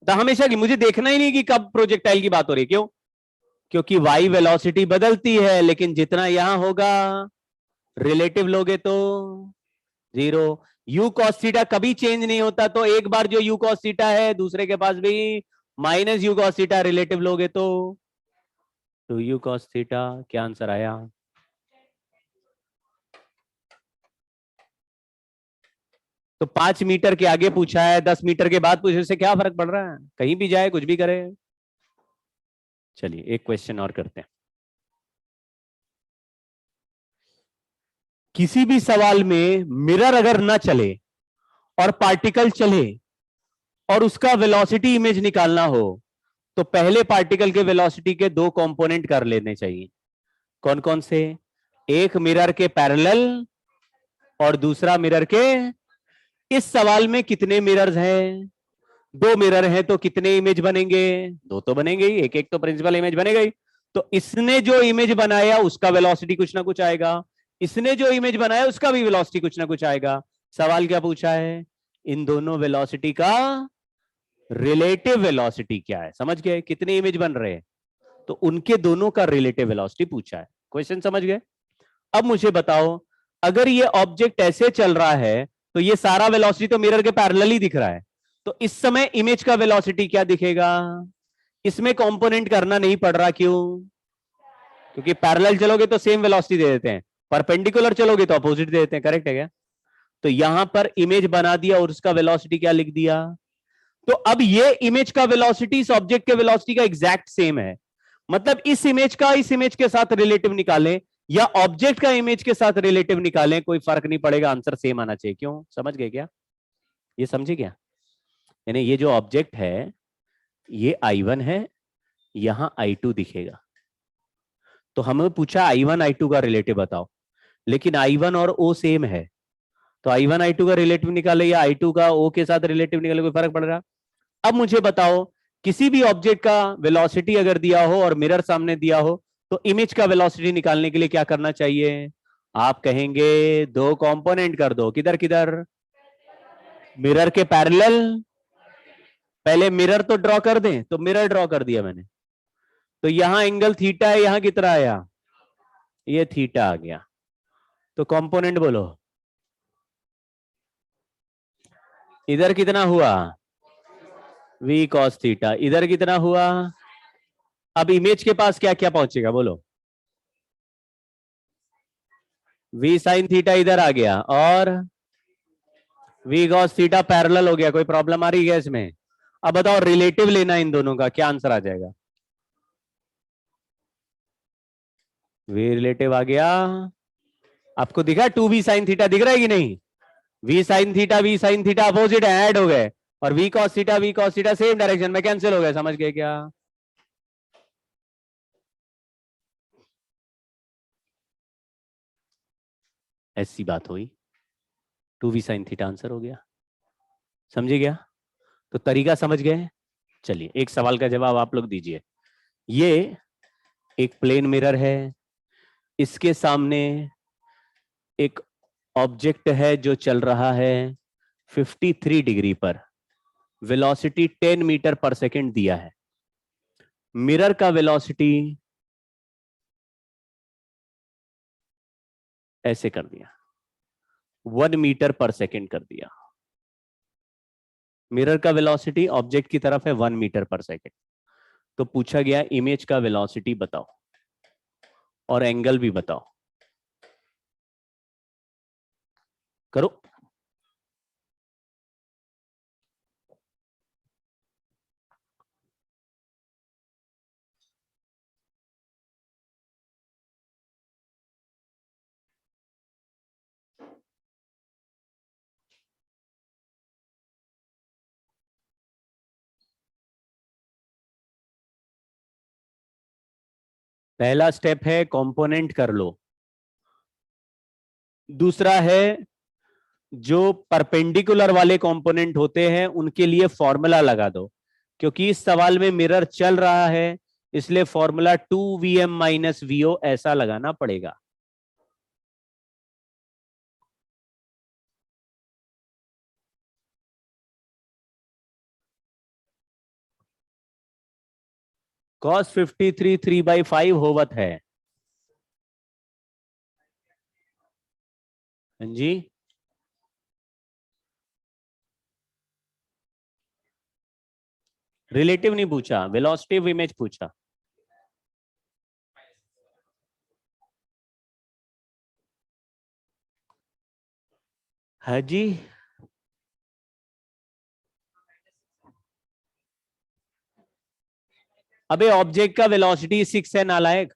तो हमेशा की, मुझे देखना ही नहीं कि कब प्रोजेक्टाइल की बात हो रही है, क्यों, क्योंकि y वेलोसिटी बदलती है, लेकिन जितना यहां होगा रिलेटिव लोगे तो 0। u cos थीटा कभी चेंज नहीं होता, तो एक बार जो u cos थीटा है दूसरे के पास भी -u cos थीटा, रिलेटिव लोगे तो u cos थीटा, क्या आंसर आया, तो 5 मीटर के आगे पूछा है, 10 मीटर के बाद पूछे, उससे क्या फर्क पड़ रहा है, कहीं भी जाए कुछ भी करे। चलिए एक क्वेश्चन और करते हैं। किसी भी सवाल में मिरर अगर ना चले और पार्टिकल चले और उसका वेलोसिटी इमेज निकालना हो, तो पहले पार्टिकल के वेलोसिटी के दो कंपोनेंट कर लेने चाहिए। कौन कौन से? एक मिरर के पैरेलल और दूसरा मिरर के। इस सवाल में कितने मिरर्स हैं? दो मिरर हैं, तो कितने इमेज बनेंगे? दो तो बनेंगे ही, एक एक तो प्रिंसिपल इमेज बनेगा ही। तो इसने जो इमेज बनाया उसका वेलोसिटी कुछ ना कुछ आएगा, इसने जो इमेज बनाया उसका भी वेलोसिटी कुछ ना कुछ आएगा। सवाल क्या पूछा है? इन दोनों वेलोसिटी का रिलेटिव वेलोसिटी क्या है। समझ गए? कितने इमेज बन रहे हैं, तो उनके दोनों का रिलेटिव वेलोसिटी पूछा है। क्वेश्चन समझ गए? अब मुझे बताओ, अगर ये ऑब्जेक्ट ऐसे चल रहा है तो ये सारा वेलोसिटी तो मिरर के पैरेलल ही दिख रहा है, तो इस समय इमेज का वेलोसिटी क्या दिखेगा? इसमें कंपोनेंट करना नहीं पड़ रहा, क्यों? क्योंकि पैरेलल चलोगे तो सेम वेलोसिटी दे देते हैं, परपेंडिकुलर चलोगे तो अपोजिट दे देते हैं। करेक्ट है क्या? तो यहां पर इमेज बना दिया और उसका वेलोसिटी क्या लिख दिया। तो अब ये इमेज का वेलोसिटी इस ऑब्जेक्ट के वेलोसिटी का एग्जैक्ट सेम है। मतलब इस इमेज का इस इमेज के साथ रिलेटिव निकालें या ऑब्जेक्ट का इमेज के साथ रिलेटिव निकालें, कोई फर्क नहीं पड़ेगा, आंसर सेम आना चाहिए। क्यों? समझ गए क्या? ये समझे क्या? यानी ये जो ऑब्जेक्ट है ये I1 है, यहां I2 दिखेगा। तो हमें पूछा I1 I2 का रिलेटिव बताओ, लेकिन I1 और O सेम है, तो I1 I2 का रिलेटिव निकाले या I2 का O के साथ रिलेटिव निकाले, कोई फर्क पड़ रहा? अब मुझे बताओ, किसी भी ऑब्जेक्ट का वेलोसिटी अगर दिया हो और मिरर सामने दिया हो, तो इमेज का वेलोसिटी निकालने के लिए क्या करना चाहिए? आप कहेंगे दो कंपोनेंट कर दो। किधर किधर? मिरर के पैरेलल। पहले मिरर तो ड्रॉ कर दें, तो मिरर ड्रॉ कर दिया मैंने, तो यहां एंगल थीटा है, यहां कितना आया? ये थीटा आ गया। तो कंपोनेंट बोलो, इधर कितना हुआ? v cos theta. इधर कितना हुआ? अब इमेज के पास क्या क्या पहुंचेगा बोलो? v sin थीटा इधर आ गया और v cos थीटा पैरेलल हो गया। कोई प्रॉब्लम आ रही है इसमें? अब बताओ, रिलेटिव लेना इन दोनों का, क्या आंसर आ जाएगा? v रिलेटिव आ गया। आपको दिखा 2v sin थीटा दिख रहा है कि नहीं? v sin थीटा अपोजिट है, ऐड हो गए, और v cos theta same direction में कैंसिल हो गए। समझ गए क्या? ऐसी बात हुई, 2v sin थीटा आंसर हो गया। समझे गया? तो तरीका समझ गए? चलिए एक सवाल का जवाब आप लोग दीजिए। ये एक प्लेन मिरर है, इसके सामने एक ऑब्जेक्ट है जो चल रहा है 53 डिग्री पर, वेलोसिटी 10 मीटर पर सेकंड दिया है। मिरर का वेलोसिटी ऐसे कर दिया, 1 मीटर पर सेकंड कर दिया। मिरर का वेलोसिटी ऑब्जेक्ट की तरफ है 1 मीटर पर सेकंड। तो पूछा गया इमेज का वेलोसिटी बताओ और एंगल भी बताओ। करो। पहला स्टेप है कंपोनेंट कर लो। दूसरा है जो परपेंडिकुलर वाले कंपोनेंट होते हैं उनके लिए फॉर्मूला लगा दो, क्योंकि इस सवाल में मिरर चल रहा है, इसलिए फॉर्मूला 2Vm माइनस वीओ ऐसा लगाना पड़ेगा। cos 53 3/5 होवत है। हाँ जी, रिलेटिव नहीं पूछा, वेलोसिटी इमेज पूछा। हाँ जी, अबे ऑब्जेक्ट का वेलोसिटी 6 है नालायक।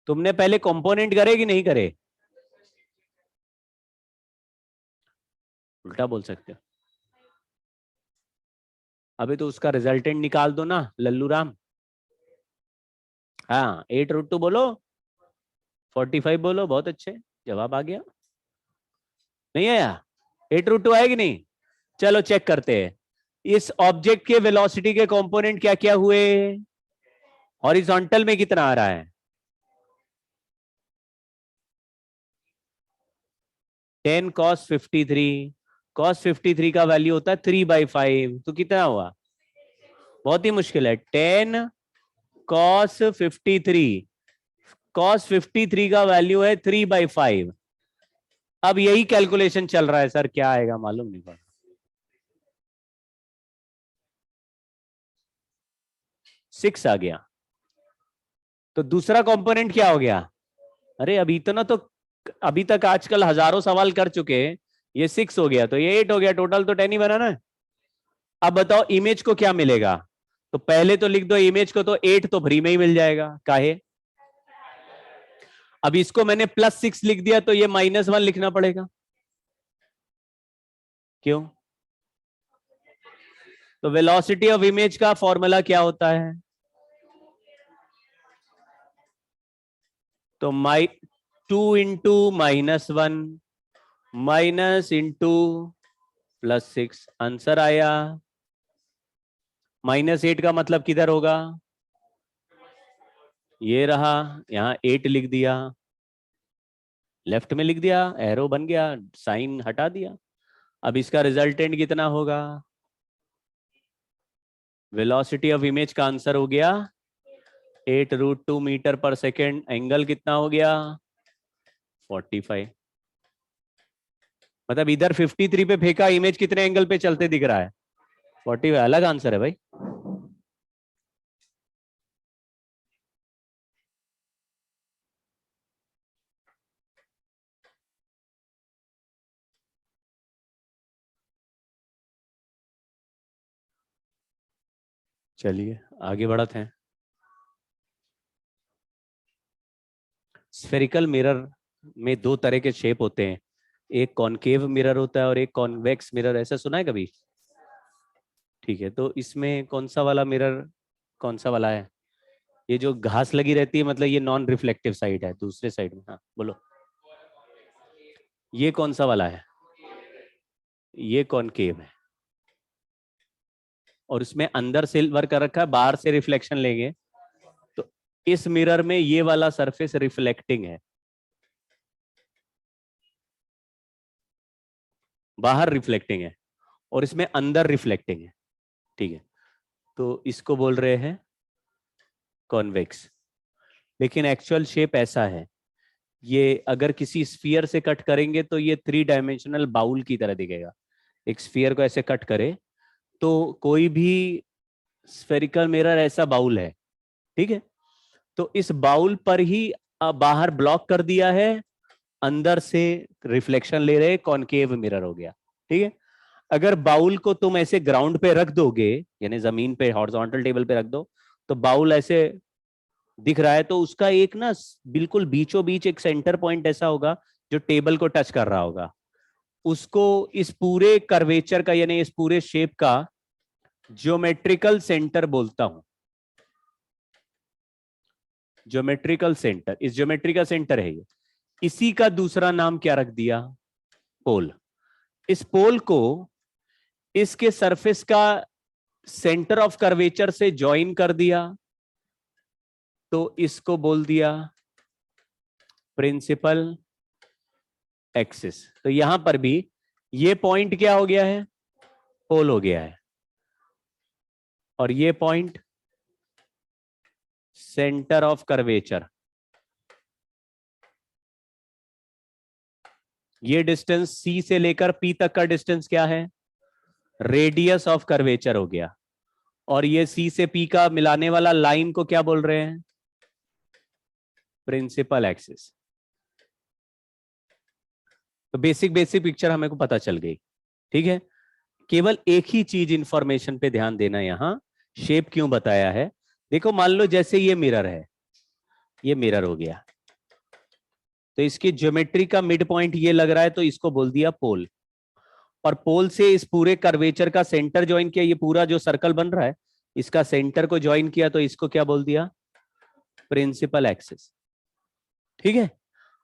तुमने पहले कंपोनेंट करे कि नहीं करे? उल्टा बोल सकते हो। अबे तो उसका रिजल्टेंट निकाल दो ना लल्लू राम। हाँ 8√2 बोलो, 45 बोलो, बहुत अच्छे, जवाब आ गया। नहीं आया? 8√2 आएगी नहीं? चलो चेक करते हैं। इस ऑब्जेक्ट के वेलोसिटी के कंपोनेंट क्या क्या हुए? हॉरिजॉन्टल में कितना आ रहा है? 10 cos 53। cos 53 का वैल्यू होता है 3/5, तो कितना हुआ? बहुत ही मुश्किल है। 10 cos 53, cos 53 का वैल्यू है 3/5। अब यही कैलकुलेशन चल रहा है सर, क्या आएगा मालूम नहीं पड़ा। 6 आ गया। तो दूसरा कंपोनेंट क्या हो गया? अरे अभी इतना तो, अभी तक आजकल हजारों सवाल कर चुके हैं। ये 6 हो गया तो ये 8 हो गया, टोटल तो 10 ही बना ना। अब बताओ इमेज को क्या मिलेगा? तो पहले तो लिख दो इमेज को, तो 8 तो फ्री में ही मिल जाएगा काहे। अब इसको मैंने +6 लिख दिया तो ये -1 लिखना पड़ेगा। क्यों? तो वेलोसिटी ऑफ इमेज का फॉर्मूला क्या होता है? तो 2 × -1 -+6 आंसर आया। -8 का मतलब किधर होगा? ये रहा, यहां 8 लिख दिया, लेफ्ट में लिख दिया, एरो बन गया, साइन हटा दिया। अब इसका रिजल्टेंट कितना होगा? वेलोसिटी ऑफ इमेज का आंसर हो गया 8√2 मीटर पर सेकेंड। एंगल कितना हो गया? 45। मतलब इधर 53 पे फेंका, इमेज कितने एंगल पे चलते दिख रहा है? 45। अलग आंसर है भाई। चलिए आगे बढ़ते हैं। स्फेरिकल मिरर में दो तरह के शेप होते हैं, एक कॉनकेव मिरर होता है और एक कॉन्वेक्स मिरर। ऐसा सुना है कभी? ठीक है, तो इसमें कौन सा वाला मिरर, कौन सा वाला है? ये जो घास लगी रहती है, मतलब ये नॉन रिफ्लेक्टिव साइड है, दूसरे साइड में। हाँ बोलो, ये कौन सा वाला है? ये कॉनकेव है, और उसमें अंदर सिल्वर का रखा है, बाहर से रिफ्लेक्शन लेंगे तो इस मिरर में ये वाला सरफेस रिफ्लेक्टिंग है, बाहर रिफ्लेक्टिंग है, और इसमें अंदर रिफ्लेक्टिंग है। ठीक है, तो इसको बोल रहे हैं कॉन्वेक्स। लेकिन एक्चुअल शेप ऐसा है, ये अगर किसी स्फीयर से कट करेंगे तो ये 3 डायमेंशनल बाउल की तरह दिखेगा। एक स्फीयर को ऐसे कट करे तो कोई भी स्फेरिकल मिरर ऐसा बाउल है, ठीक है। तो इस बाउल पर ही बाहर ब्लॉक कर दिया है, अंदर से रिफ्लेक्शन ले रहे, कॉनकेव मिरर हो गया। ठीक है, अगर बाउल को तुम ऐसे ग्राउंड पे रख दोगे, यानी जमीन पे हॉरिजॉन्टल टेबल पे रख दो, तो बाउल ऐसे दिख रहा है, तो उसका एक ना बिल्कुल बीचों बीच एक सेंटर पॉइंट ऐसा होगा जो टेबल को टच कर रहा होगा। उसको इस पूरे कर्वेचर का, यानी इस पूरे शेप का ज्योमेट्रिकल सेंटर बोलता हूं। ज्योमेट्रिकल सेंटर, इस ज्योमेट्री का सेंटर है ये। इसी का दूसरा नाम क्या रख दिया? पोल। इस पोल को इसके सरफेस का सेंटर ऑफ कर्वेचर से ज्वाइन कर दिया, तो इसको बोल दिया प्रिंसिपल एक्सिस। तो यहां पर भी ये पॉइंट क्या हो गया है? पोल हो गया है, और ये पॉइंट सेंटर ऑफ कर्वेचर। ये डिस्टेंस सी से लेकर पी तक का डिस्टेंस क्या है? रेडियस ऑफ कर्वेचर हो गया। और ये सी से पी का मिलाने वाला लाइन को क्या बोल रहे हैं? Principal axis. तो बेसिक बेसिक पिक्चर हमें को पता चल गई। ठीक है, केवल एक ही चीज इंफॉर्मेशन पे ध्यान देना, यहां शेप क्यों बताया है। देखो मान लो जैसे ये मिरर है, ये मिरर हो गया, तो इसकी ज्योमेट्री का मिड पॉइंट ये लग रहा है, तो इसको बोल दिया पोल। और पोल से इस पूरे कर्वेचर का सेंटर ज्वाइन किया, ये पूरा जो सर्कल बन रहा है इसका सेंटर को ज्वाइन किया, तो इसको क्या बोल दिया, प्रिंसिपल एक्सिस। ठीक है।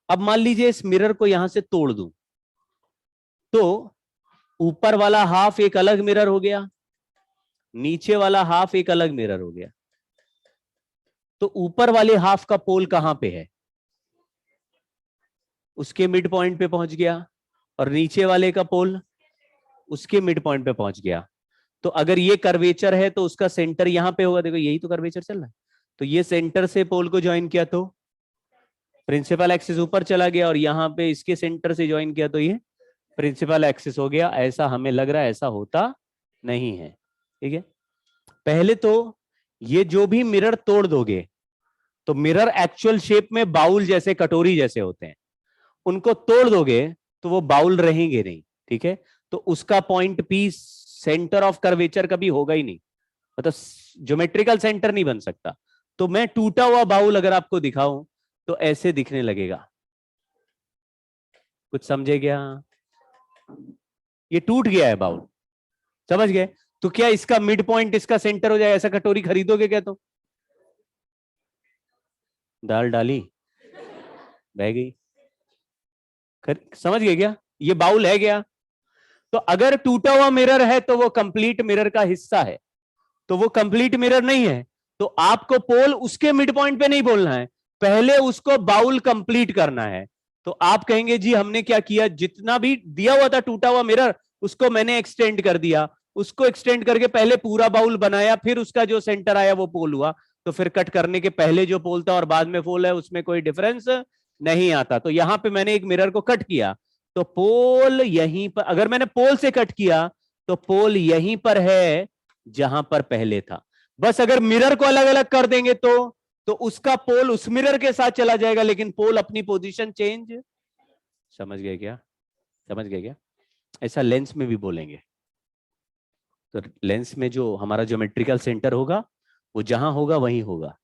अब मान लीजिए इस मिरर को यहां से तोड़ दूं, तो ऊपर वाला हाफ एक अलग मिरर हो गया, नीचे वाला हाफ एक अलग मिरर हो गया। तो ऊपर वाले हाफ का पोल कहां पे है, उसके मिड पॉइंट पे पहुंच गया, और नीचे वाले का पोल उसके मिड पॉइंट पे पहुंच गया। तो अगर ये कर्वेचर है तो उसका सेंटर यहां पे होगा, देखो यही तो कर्वेचर चल रहा है, तो ये सेंटर से पोल को ज्वाइन किया तो प्रिंसिपल एक्सिस ऊपर चला गया, और यहां पे इसके सेंटर से ज्वाइन किया तो ये प्रिंसिपल एक्सिस हो गया। ऐसा हमें लग रहा है, ऐसा होता नहीं है। ठीक है। पहले तो ये जो भी मिरर तोड़ दोगे, तो मिरर एक्चुअल शेप में बाउल जैसे, कटोरी जैसे होते हैं, उनको तोड़ दोगे तो वो बाउल रहेंगे नहीं। ठीक है। तो उसका point P centre of curvature कभी होगा ही नहीं, मतलब ज्योमेट्रिकल सेंटर नहीं बन सकता। तो मैं टूटा हुआ बाउल अगर आपको दिखाऊं तो ऐसे दिखने लगेगा। कुछ समझे क्या, ये टूट गया है बाउल, समझ गए। तो क्या इसका मिड पॉइंट इसका सेंटर हो जाए, ऐसा कटोरी खरीदोगे क्या, तो दाल डाली बह गई, समझ गए क्या, ये बाउल है क्या। तो अगर टूटा हुआ मिरर है तो वो कंप्लीट मिरर का हिस्सा है, तो वो कंप्लीट मिरर नहीं है। तो आपको पोल उसके मिड पॉइंट पे नहीं बोलना है, पहले उसको बाउल कंप्लीट करना है। तो आप कहेंगे जी हमने क्या किया, जितना भी दिया हुआ था टूटा हुआ मिरर उसको मैंने एक्सटेंड कर दिया, उसको एक्सटेंड करके पहले पूरा बाउल बनाया, फिर उसका जो सेंटर आया वो पोल हुआ। तो फिर कट करने के पहले जो पोल था और बाद में पोल है उसमें कोई डिफरेंस नहीं आता। तो यहां पे मैंने एक मिरर को कट किया, तो पोल यहीं पर, अगर मैंने पोल से कट किया तो पोल यहीं पर है जहां पर पहले था। बस अगर मिरर को अलग अलग कर देंगे तो उसका पोल उस मिरर के साथ चला जाएगा, लेकिन पोल अपनी पोजीशन चेंज, समझ गए क्या, समझ गए क्या। ऐसा लेंस में भी बोलेंगे। तो लेंस में जो हमारा ज्योमेट्रिकल सेंटर होगा वो जहां होगा वहीं होगा।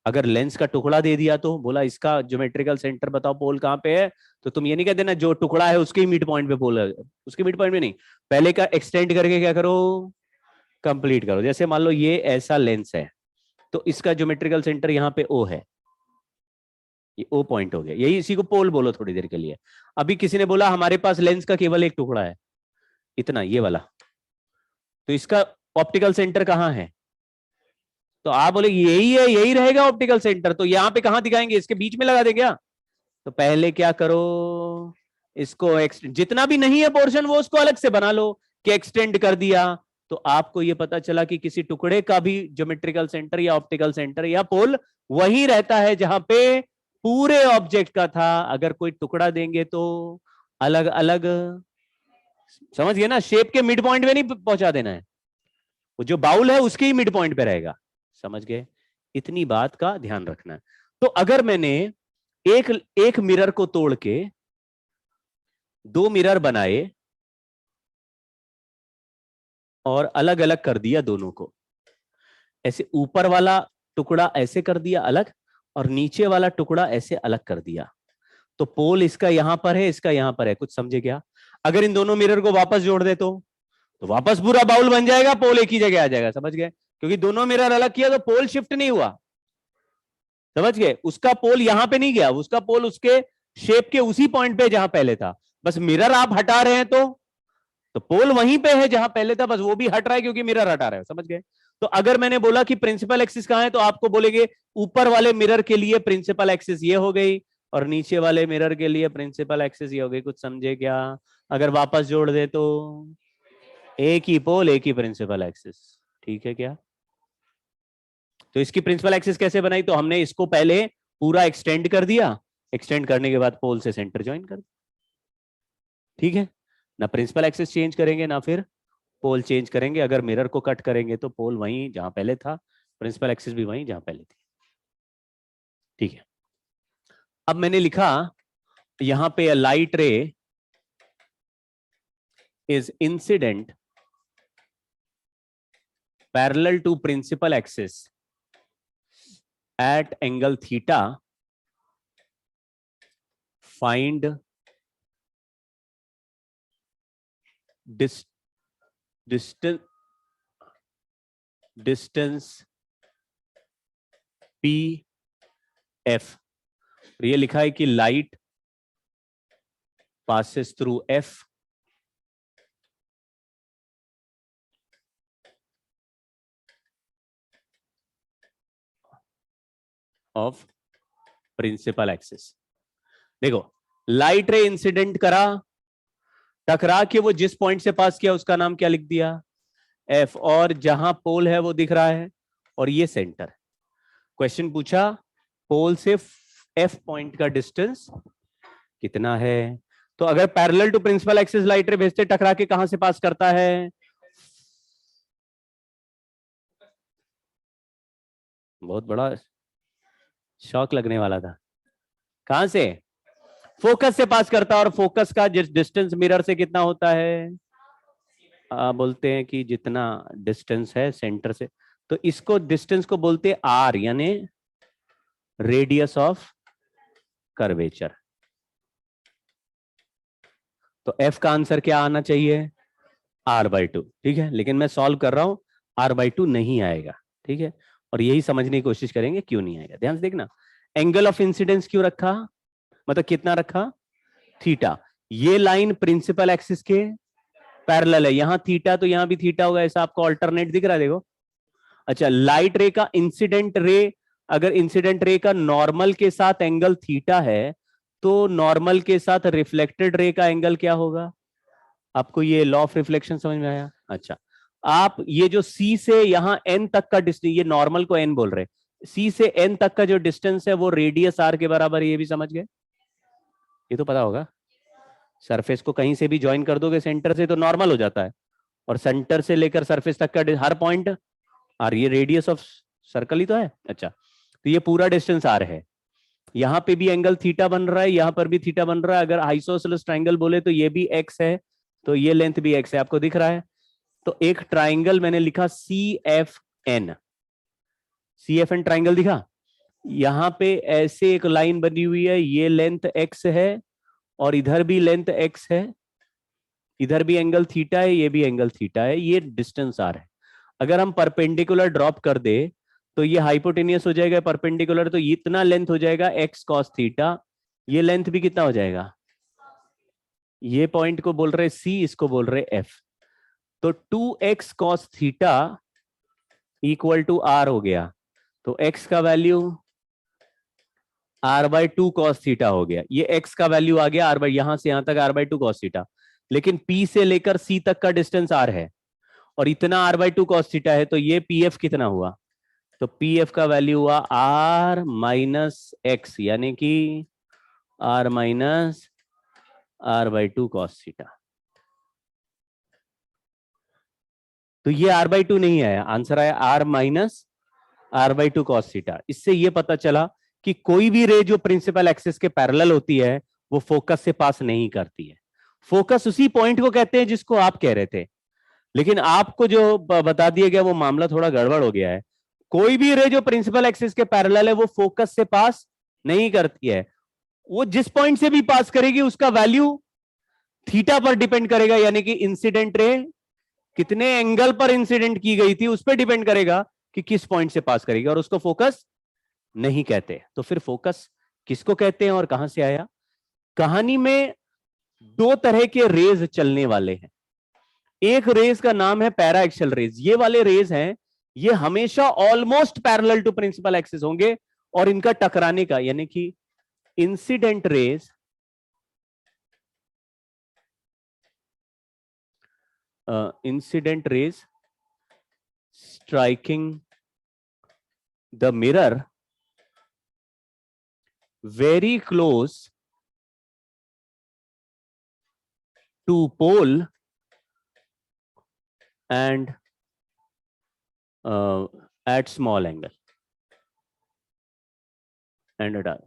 अगर लेंस का टुकड़ा दे दिया तो बोला इसका ज्योमेट्रिकल सेंटर बताओ, पोल कहां पे है, तो तुम ये नहीं कह देना जो टुकड़ा है उसके ही मिड पॉइंट पे पोल है, उसके मिड पॉइंट में नहीं, पहले का एक्सटेंड करके क्या करो, कंप्लीट करो। जैसे मान लो ये ऐसा लेंस है, तो इसका ज्योमेट्रिकल सेंटर यहाँ पे ओ है, ये ओ पॉइंट हो गया, यही इसी को पोल बोलो थोड़ी देर के लिए। अभी किसी ने बोला हमारे पास लेंस का केवल एक टुकड़ा है, इतना ये वाला, तो इसका ऑप्टिकल सेंटर कहाँ है, तो आप बोले यही है, यही रहेगा ऑप्टिकल सेंटर, तो यहाँ पे कहाँ दिखाएंगे, इसके बीच में लगा दे क्या। तो पहले क्या करो, इसको जितना भी नहीं है पोर्शन वो उसको अलग से बना लो कि एक्सटेंड कर दिया। तो आपको ये पता चला कि किसी टुकड़े का भी ज्योमेट्रिकल सेंटर या ऑप्टिकल सेंटर या पोल वही रहता है जहां पे पूरे ऑब्जेक्ट का था। अगर कोई टुकड़ा देंगे तो अलग अलग, समझ गए ना, शेप के मिड पॉइंट पे नहीं पहुंचा देना है, वो जो बाउल है उसके ही मिड पॉइंट पे रहेगा, समझ गए। इतनी बात का ध्यान रखना है। तो अगर मैंने एक एक मिरर को तोड़ के दो मिरर बनाए और अलग अलग कर दिया दोनों को, ऐसे ऊपर वाला टुकड़ा ऐसे कर दिया अलग और नीचे वाला टुकड़ा ऐसे अलग कर दिया, तो पोल इसका यहां पर है, इसका यहां पर है, कुछ समझे क्या। अगर इन दोनों मिरर को वापस जोड़ दे तो वापस पूरा बाउल बन जाएगा, पोल एक ही जगह आ जाएगा, समझ गए। क्योंकि दोनों मिरर अलग किया तो पोल शिफ्ट नहीं हुआ, समझ गए। उसका पोल यहां पे नहीं गया, उसका पोल उसके शेप के उसी पॉइंट पे जहां पहले था, बस मिरर आप हटा रहे हैं तो पोल वहीं पे है जहां पहले था, बस वो भी हट रहा है क्योंकि मिरर हटा रहे हैं, समझ गए। तो अगर मैंने बोला कि प्रिंसिपल एक्सिस कहां है, तो आपको बोलेंगे ऊपर वाले मिरर के लिए प्रिंसिपल एक्सिस ये हो गई और नीचे वाले मिरर के लिए प्रिंसिपल एक्सिस ये हो गई, कुछ समझे क्या। अगर वापस जोड़ दे तो एक ही पोल एक ही प्रिंसिपल एक्सिस, ठीक है क्या। तो इसकी प्रिंसिपल एक्सिस कैसे बनाई, तो हमने इसको पहले पूरा एक्सटेंड कर दिया, एक्सटेंड करने के बाद पोल से सेंटर ज्वाइन कर दिया, ठीक है ना। प्रिंसिपल एक्सिस चेंज करेंगे ना फिर पोल चेंज करेंगे। अगर मिरर को कट करेंगे तो पोल वहीं जहां पहले था, प्रिंसिपल एक्सिस भी वहीं जहां पहले थी, ठीक है। अब मैंने लिखा यहां पे light ray is incident parallel to principal axis at angle theta, find distance P F. ये लिखा है कि light passes through F of principal axis। देखो, लाइट रे इंसिडेंट करा, टकरा के वो जिस पॉइंट से पास किया उसका नाम क्या लिख दिया, F, और जहां पोल है वो दिख रहा है, और ये सेंटर। क्वेश्चन पूछा पोल से F पॉइंट का डिस्टेंस कितना है। तो अगर parallel to principal axis light ray भेजते, टकरा के कहां से पास करता है, बहुत बड़ा शॉक लगने वाला था, कहां से, फोकस से पास करता है, और फोकस का डिस्टेंस मिरर से कितना होता है, बोलते हैं कि जितना डिस्टेंस है सेंटर से, तो इसको डिस्टेंस को बोलते हैं आर, यानी रेडियस ऑफ कर्वेचर। तो एफ का आंसर क्या आना चाहिए, r/2। ठीक है, लेकिन मैं सॉल्व कर रहा हूं, r/2 नहीं आएगा। ठीक है, और यही समझने की कोशिश करेंगे क्यों नहीं आएगा। ध्यान से देखना, एंगल ऑफ इंसिडेंस क्यों रखा, मतलब कितना रखा, थीटा। ये लाइन प्रिंसिपल एक्सिस के पैरेलल है, यहां थीटा तो यहां भी थीटा होगा, ऐसा आपको अल्टरनेट दिख रहा है, देखो। अच्छा, लाइट रे का इंसिडेंट रे, अगर इंसिडेंट रे का नॉर्मल के साथ एंगल थीटा है, तो नॉर्मल के साथ रिफ्लेक्टेड रे का एंगल क्या होगा। आपको ये लॉ ऑफ रिफ्लेक्शन समझ में आया। अच्छा, आप ये जो C से यहां N तक का डिस्टेंस, ये नॉर्मल को N बोल रहे, C से N तक का जो डिस्टेंस है वो रेडियस R के बराबर है, ये भी समझ गए, ये तो पता होगा। सरफेस को कहीं से भी ज्वाइन कर दोगे सेंटर से तो नॉर्मल हो जाता है, और सेंटर से लेकर सरफेस तक का हर पॉइंट R, ये रेडियस ऑफ सर्कल ही तो है। अच्छा, तो ये पूरा डिस्टेंस R है, यहां पे भी एंगल थीटा बन रहा है, यहां पर भी थीटा बन रहा है। अगर आइसोसेलेस ट्राइंगल बोले तो ये भी x है, तो ये लेंथ भी x है, आपको दिख रहा है। तो एक ट्राइंगल मैंने लिखा CFN, CFN ट्राइंगल दिखा, यहां पे ऐसे एक लाइन बनी हुई है, ये लेंथ x है और इधर भी लेंथ x है, इधर भी एंगल थीटा है, ये भी एंगल थीटा है, ये डिस्टेंस r है। अगर हम परपेंडिकुलर ड्रॉप कर दे तो ये हाइपोटेनियस हो जाएगा, परपेंडिकुलर, तो इतना लेंथ हो जाएगा x cos थीटा, ये लेंथ भी कितना हो जाएगा, ये पॉइंट को बोल रहे C, इसको बोल रहे F, तो 2x cos theta equal to R हो गया, तो x का वैल्यू r/2 cos थीटा हो गया, ये x का वैल्यू आ गया r/, यहां से यहां तक r/2 cos थीटा, लेकिन P से लेकर C तक का डिस्टेंस R है और इतना r/2 cos थीटा है, तो ये PF कितना हुआ, तो PF का वैल्यू हुआ R माइनस x, यानी कि R minus r/2 cos theta. तो ये r/2 नहीं आया, आंसर आया R minus r/2 cos theta. इससे ये पता चला कि कोई भी रे जो प्रिंसिपल एक्सिस के पैरेलल होती है वो फोकस से पास नहीं करती है। फोकस उसी पॉइंट को कहते हैं जिसको आप कह रहे थे, लेकिन आपको जो बता दिया गया वो मामला थोड़ा गड़बड़ हो गया है। कोई भी रे जो प्रिंसिपल एक्सिस के पैरेलल है वो फोकस से पास नहीं करती है, वो जिस पॉइंट से भी पास करेगी उसका वैल्यू थीटा पर डिपेंड करेगा, यानी कि इंसिडेंट रे कितने एंगल पर इंसिडेंट की गई थी उस पर डिपेंड करेगा कि किस पॉइंट से पास करेगी, और उसको फोकस नहीं कहते। तो फिर फोकस किसको कहते हैं और कहां से आया। कहानी में दो तरह के रेज चलने वाले हैं, एक रेज का नाम है पैरा एक्सियल रेज, ये वाले रेज हैं ये हमेशा almost parallel to principal axis होंगे, और इनका टकराने का, यानी कि incident rays striking the mirror very close to pole and at small angle and at,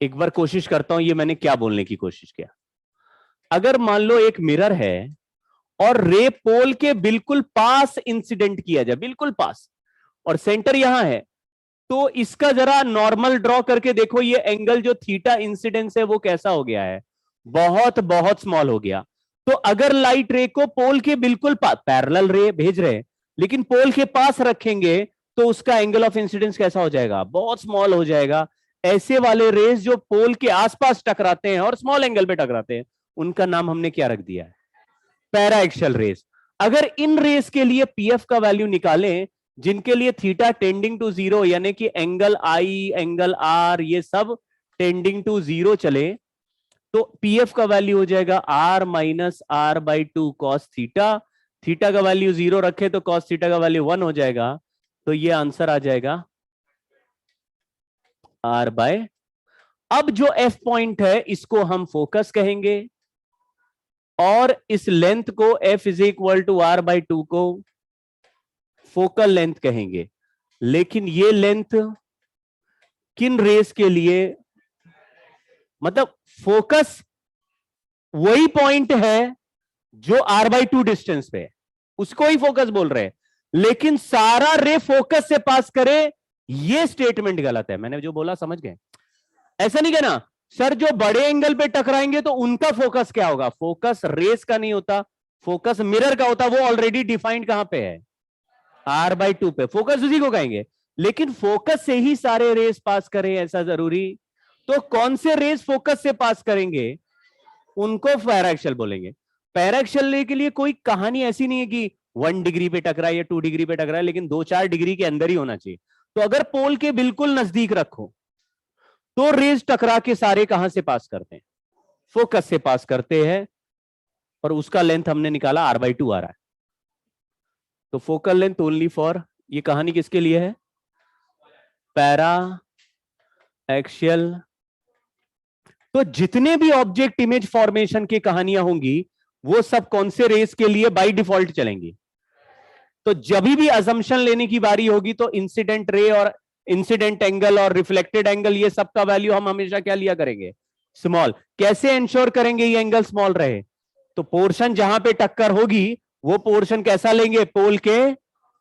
एक बार कोशिश करता हूं, ये मैंने क्या बोलने की कोशिश किया। अगर मान लो एक मिरर है और रे पोल के बिल्कुल पास इंसिडेंट किया जाए, बिल्कुल पास, और सेंटर यहां है, तो इसका जरा नॉर्मल ड्रॉ करके देखो, ये एंगल जो थीटा इंसिडेंस है वो कैसा हो गया है, बहुत बहुत स्मॉल हो गया। तो अगर लाइट रे को पोल के बिल्कुल पास, पैरेलल रे भेज रहे हैं लेकिन पोल के पास रखेंगे, तो उसका एंगल ऑफ इंसिडेंस कैसा हो जाएगा, बहुत स्मॉल हो जाएगा। ऐसे वाले रेज जो पोल के आसपास टकराते हैं और स्मॉल एंगल पे टकराते हैं, उनका नाम हमने क्या रख दिया है, पैरा एक्सियल रेज। अगर इन रेज के लिए पीएफ का वैल्यू निकालें, जिनके लिए थीटा टेंडिंग टू जीरो, यानी कि एंगल आई, एंगल आर, ये सब टेंडिंग टू जीरो चले, तो पीएफ का वैल्यू हो जाएगा R minus R by two cos theta. Theta का वैल्यू जीरो रखे तो कॉस थीटा का वैल्यू 1 हो जाएगा, तो ये आंसर आ जाएगा आर बाय। अब जो एफ पॉइंट है इसको हम फोकस कहेंगे, और इस लेंथ को F is equal to R by two को फोकल लेंथ कहेंगे। लेकिन ये लेंथ किन रेस के लिए, मतलब फोकस वही पॉइंट है जो आर बाई टू डिस्टेंस पे है, उसको ही फोकस बोल रहे हैं, लेकिन सारा रे फोकस से पास करे, ये स्टेटमेंट गलत है। मैंने जो बोला समझ गए, ऐसा नहीं कहना सर जो बड़े एंगल पे टकराएंगे तो उनका फोकस क्या होगा, फोकस रेस का नहीं होता, फोकस मिरर का होता, वो ऑलरेडी डिफाइंड कहां पे है, आर बाई टू पे, फोकस उसी को कहेंगे। लेकिन फोकस से ही सारे रेस पास करें ऐसा जरूरी, तो कौन से रेस फोकस से पास करेंगे उनको पैराक्सियल बोलेंगे। पैराक्सियल के लिए कोई कहानी ऐसी नहीं है कि 1 डिग्री पे टकराए या 2 डिग्री पे टकराए, लेकिन 2-4 डिग्री के अंदर ही होना चाहिए। तो अगर पोल के बिल्कुल नजदीक रखो तो रेज टकरा के सारे कहां से पास करते हैं, फोकस से पास करते हैं, और उसका लेंथ हमने निकाला आर बाई टू आ रहा है। तो फोकल लेंथ ओनली फॉर, ये कहानी किसके लिए है, पैरा एक्सियल। तो जितने भी ऑब्जेक्ट इमेज फॉर्मेशन की कहानियां होंगी वो सब कौन से रेस के लिए बाय डिफॉल्ट चलेंगी। तो जब भी अजम्पशन लेने की बारी होगी तो इंसिडेंट रे और इंसिडेंट एंगल और रिफ्लेक्टेड एंगल, ये सब का वैल्यू हम हमेशा क्या लिया करेंगे, स्मॉल। कैसे इंश्योर करेंगे ये एंगल स्मॉल रहे, तो पोर्शन जहां पे टक्कर होगी वो पोर्शन कैसा लेंगे, पोल के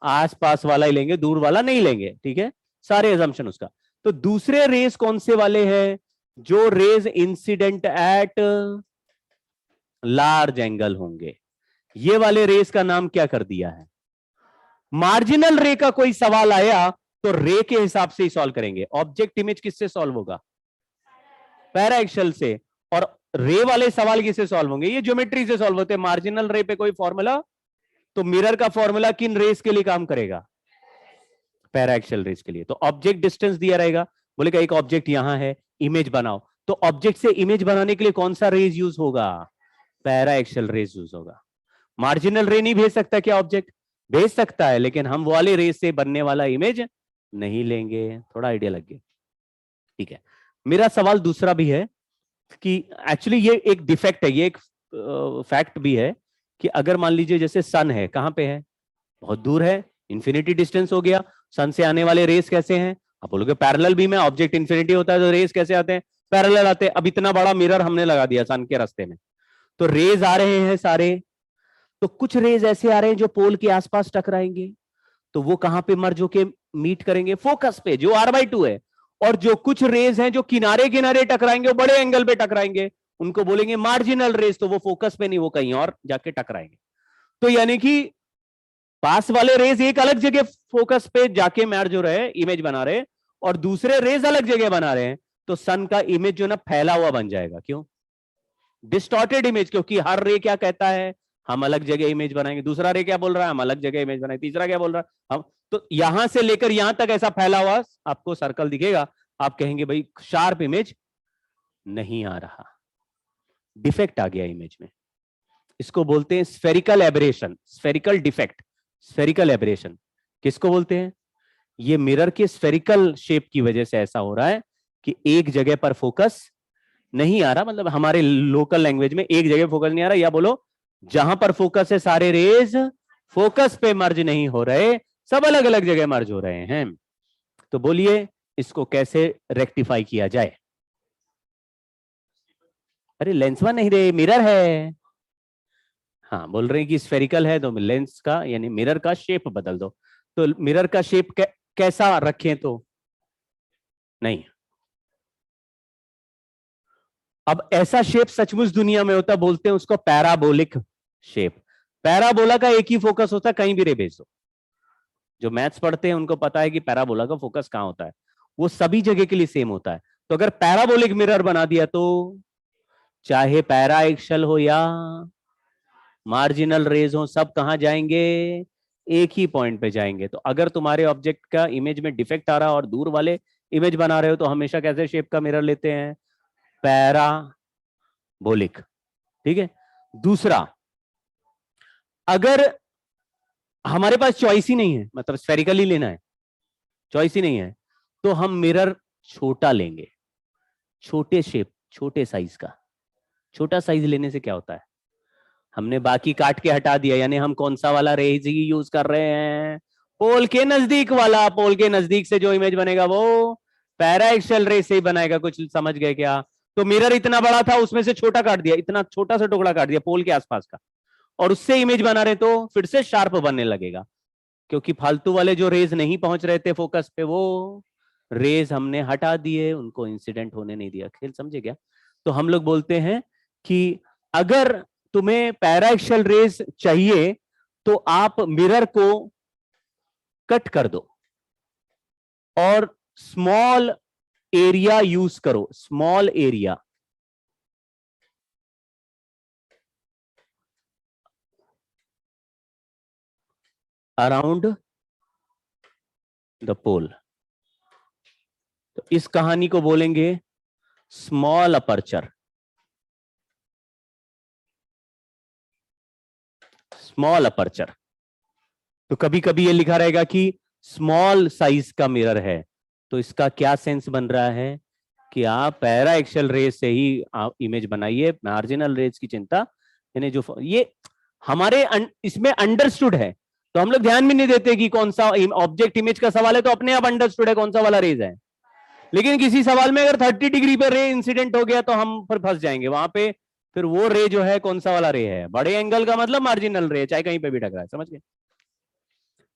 आसपास वाला ही लेंगे, दूर वाला नहीं लेंगे, ठीक है, सारे अजम्पशन उसका। तो दूसरे रेस कौन से वाले हैं, जो raise incident at large angle होंगे, ये वाले रेस का नाम क्या कर दिया है, मार्जिनल रे का कोई सवाल आया तो रे के हिसाब से ही सॉल्व करेंगे। ऑब्जेक्ट इमेज किससे सॉल्व होगा, पैरा एक्सियल से, और रे वाले सवाल किससे सॉल्व होंगे, ये ज्योमेट्री से सॉल्व होते हैं। मार्जिनल रे पे कोई फॉर्मूला, तो मिरर का फॉर्मूला किन रेस के लिए काम करेगा, पैरा एक्सियल रेस के लिए। तो ऑब्जेक्ट डिस्टेंस दिया रहेगा, बोलेगा एक ऑब्जेक्ट यहां है, इमेज बनाओ, तो ऑब्जेक्ट से इमेज बनाने के लिए कौन सा रेज यूज होगा, पैरा एक्सियल रेज यूज होगा। मार्जिनल रे नहीं भेज सकता क्या, ऑब्जेक्ट भेज सकता है, लेकिन हम वाले रेस से बनने वाला इमेज नहीं लेंगे। थोड़ा आइडिया लग गया, ठीक है। मेरा सवाल दूसरा भी है कि एक्चुअली ये एक डिफेक्ट है, ये एक फैक्ट भी है कि अगर मान लीजिए जैसे सन है, कहां पे है, बहुत दूर है, इंफिनिटी डिस्टेंस हो गया, सन से आने वाले रेस कैसे हैं, आप बोलोगे पैरेलल बीम है, ऑब्जेक्ट इंफिनिटी होता है तो रेस कैसे आते हैं, पैरेलल आते हैं। अब इतना बड़ा मिरर हमने लगा दिया सन के रास्ते में, तो रेज आ रहे हैं सारे, तो कुछ रेज ऐसे आ रहे हैं जो पोल के आसपास टकराएंगे, तो वो कहां पे मर्ज होके मीट करेंगे, फोकस पे जो आर बाई टू है। और जो कुछ रेज हैं जो किनारे किनारे टकराएंगे, वो बड़े एंगल पे टकराएंगे, उनको बोलेंगे मार्जिनल रेज, तो वो फोकस पे नहीं, वो कहीं और जाके टकराएंगे। तो यानी कि पास वाले रेज एक अलग जगह फोकस पे जाके मर्ज हो रहे हैं, इमेज बना रहे हैं, और दूसरे रेज अलग जगह बना रहे हैं, तो सन का इमेज जो ना फैला हुआ बन जाएगा। क्यों, डिस्टॉर्टेड इमेज, क्योंकि हर रे क्या कहता है, हम अलग जगह इमेज बनाएंगे, दूसरा रे क्या बोल रहा है, हम अलग जगह इमेज बनाएंगे, तीसरा क्या बोल रहा है हम, तो यहां से लेकर यहां तक ऐसा फैला हुआ आपको सर्कल दिखेगा, आप कहेंगे भाई शार्प इमेज नहीं आ रहा, डिफेक्ट आ गया इमेज में। इसको बोलते हैं spherical aberration, spherical defect, spherical aberration किसको बोलते हैं, ये मिरर के स्फेरिकल शेप की वजह से ऐसा हो रहा है कि एक जगह पर फोकस नहीं आ रहा, मतलब हमारे लोकल लैंग्वेज में एक जगह फोकस नहीं आ रहा, या बोलो जहां पर फोकस है सारे रेज फोकस पे मर्ज नहीं हो रहे, सब अलग अलग जगह मर्ज हो रहे हैं। तो बोलिए इसको कैसे रेक्टिफाई किया जाए। अरे लेंसवा नहीं रे, मिरर है, हाँ, बोल रहे हैं कि स्फेरिकल है तो लेंस का यानी मिरर का शेप बदल दो। तो मिरर का शेप कैसा रखें? तो नहीं, अब ऐसा शेप सचमुच दुनिया में होता, बोलते हैं उसको पैराबोलिक शेप। पैराबोला का एक ही फोकस होता है, कहीं भी रे भेज दो। जो मैथ्स पढ़ते हैं उनको पता है कि पैराबोला का फोकस कहां होता है, वो सभी जगह के लिए सेम होता है। तो अगर पैराबोलिक मिरर बना दिया तो चाहे पैरा एक्सल हो या मार्जिनल रेज हो, सब कहां जाएंगे? एक ही पॉइंट पे जाएंगे। तो अगर तुम्हारे ऑब्जेक्ट का इमेज में डिफेक्ट आ रहा और दूर वाले इमेज बना रहे हो तो हमेशा कैसे शेप का मिरर लेते हैं? पैराबोलिक। ठीक है। दूसरा, अगर हमारे पास चॉइस ही नहीं है, मतलब स्फेरिकल ही लेना है, चॉइस ही नहीं है, तो हम मिरर छोटा लेंगे, छोटे शेप, छोटे साइज का। छोटा साइज लेने से क्या होता है? हमने बाकी काट के हटा दिया, यानी हम कौन सा वाला रेज ही यूज कर रहे हैं? पोल के नजदीक वाला। पोल के नजदीक से जो इमेज बनेगा वो पैरा एक्सेल रेज से ही बनाएगा। कुछ समझ गए क्या? तो मिरर इतना बड़ा था, उसमें से छोटा काट दिया, इतना छोटा सा टुकड़ा काट दिया पोल के आसपास का, और उससे इमेज बना रहे तो फिर से शार्प बनने लगेगा, क्योंकि फालतू वाले जो रेज नहीं पहुंच रहे थे फोकस पे, वो रेज हमने हटा दिए, उनको इंसिडेंट होने नहीं दिया। खेल समझे क्या? तो हम लोग बोलते हैं कि अगर तुम्हें पैराएक्सियल रेज चाहिए तो आप मिरर को कट कर दो और स्मॉल एरिया यूज करो। स्मॉल एरिया अराउंड द पोल। तो इस कहानी को बोलेंगे स्मॉल अपर्चर। Small aperture. तो कभी कभी ये लिखा रहेगा कि स्मॉल साइज का मिरर है, तो इसका क्या सेंस बन रहा है कि आप पैरा एक्सेल रेज से ही आप इमेज बनाइए, मार्जिनल रेज की चिंता, यानी जो ये हमारे इसमें अंडरस्टूड है, तो हम लोग ध्यान भी नहीं देते कि कौन सा ऑब्जेक्ट इमेज का सवाल है, तो अपने आप अंडरस्टूड है कौन सा वाला रेज है। लेकिन किसी सवाल में अगर 30 डिग्री पर रे इंसिडेंट हो गया तो हम फिर फंस जाएंगे वहां पे। फिर वो रे जो है कौन सा वाला रे है? बड़े एंगल का मतलब मार्जिनल रे, चाहे कहीं पे भी टकरा है। समझ गए?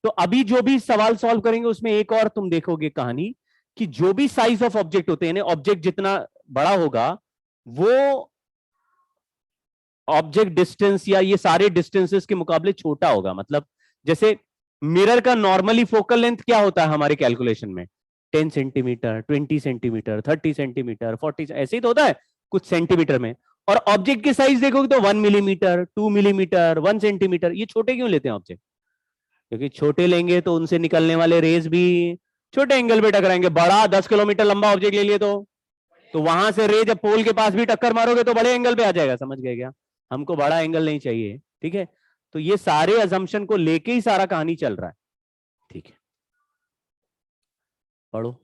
तो अभी जो भी सवाल सॉल्व करेंगे उसमें एक और तुम देखोगे कहानी, कि जो भी साइज ऑफ ऑब्जेक्ट होते हैं, ऑब्जेक्ट जितना बड़ा होगा वो ऑब्जेक्ट डिस्टेंस या ये सारे डिस्टेंसेस के मुकाबले छोटा होगा। मतलब जैसे मिरर का नॉर्मली फोकल लेंथ क्या होता है हमारे कैलकुलेशन में? 10 सेंटीमीटर, 20 सेंटीमीटर, 30 सेंटीमीटर, 40, ऐसे ही तो होता है कुछ सेंटीमीटर में। और ऑब्जेक्ट की साइज देखोगे तो 1 मिलीमीटर, 2 मिलीमीटर, 1 सेंटीमीटर। ये छोटे क्यों लेते हैं ऑब्जेक्ट? क्योंकि छोटे लेंगे तो उनसे निकलने वाले रेज भी छोटे एंगल पे टकराएंगे। बड़ा 10 किलोमीटर लंबा ऑब्जेक्ट ले लिए तो वहां से रे जब पोल के पास भी टक्कर मारोगे तो बड़े एंगल पे आ जाएगा। समझ गए क्या? हमको बड़ा एंगल नहीं चाहिए। ठीक है। तो ये सारे अजम्पशन को लेके ही सारा कहानी चल रहा है। ठीक है, पढ़ो।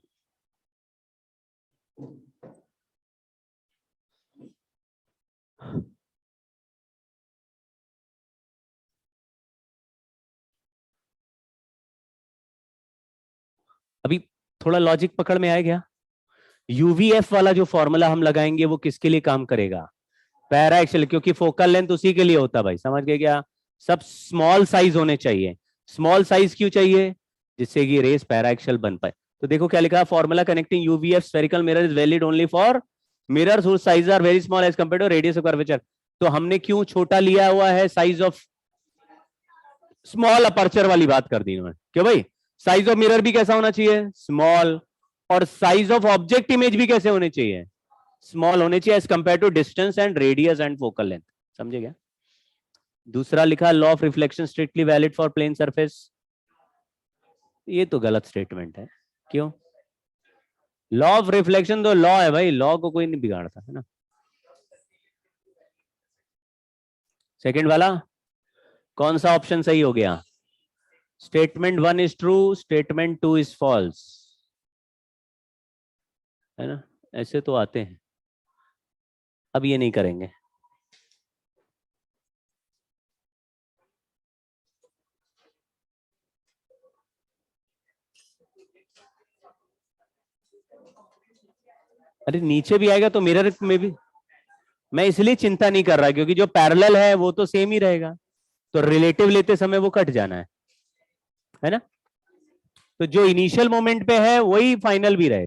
अभी थोड़ा लॉजिक पकड़ में आया क्या? यूवीएफ वाला जो फॉर्मूला हम लगाएंगे वो किसके लिए काम करेगा? पैरा एक्सेल, क्योंकि फोकल लेंथ उसी के लिए होता है भाई। समझ गए क्या? सब स्मॉल साइज होने चाहिए। स्मॉल साइज क्यों चाहिए? जिससे कि रेस पैरा एक्सेल बन पाए। तो देखो क्या लिखा है, formula connecting UVF spherical mirror is valid only for mirrors whose size are very small as compared to radius of curvature. तो हमने क्यों छोटा लिया हुआ है साइज ऑफ स्मॉल अपर्चर वाली बात कर दी इन्होंने। क्यों भाई? साइज ऑफ मिरर भी कैसा होना चाहिए? स्मॉल। और साइज ऑफ ऑब्जेक्ट इमेज भी कैसे होने चाहिए? स्मॉल होने चाहिए as compare to distance and radius and focal length. समझे क्या? दूसरा लिखा law of reflection strictly valid for plane surface. ये तो गलत स्टेटमेंट है। क्यों? लॉ ऑफ रिफ्लेक्शन तो लॉ है भाई, लॉ को कोई नहीं बिगाड़ता है ना। सेकंड वाला कौन सा ऑप्शन सही हो गया? Statement 1 is true, statement 2 is false, है ना? ऐसे तो आते हैं। अब ये नहीं करेंगे। अरे नीचे भी आएगा तो मिरर में भी, मैं इसलिए चिंता नहीं कर रहा क्योंकि जो पैरेलल है वो तो सेम ही रहेगा, तो रिलेटिव लेते समय वो कट जाना है ना। तो जो इनिशियल मोमेंट पे है वही फाइनल भी रहे।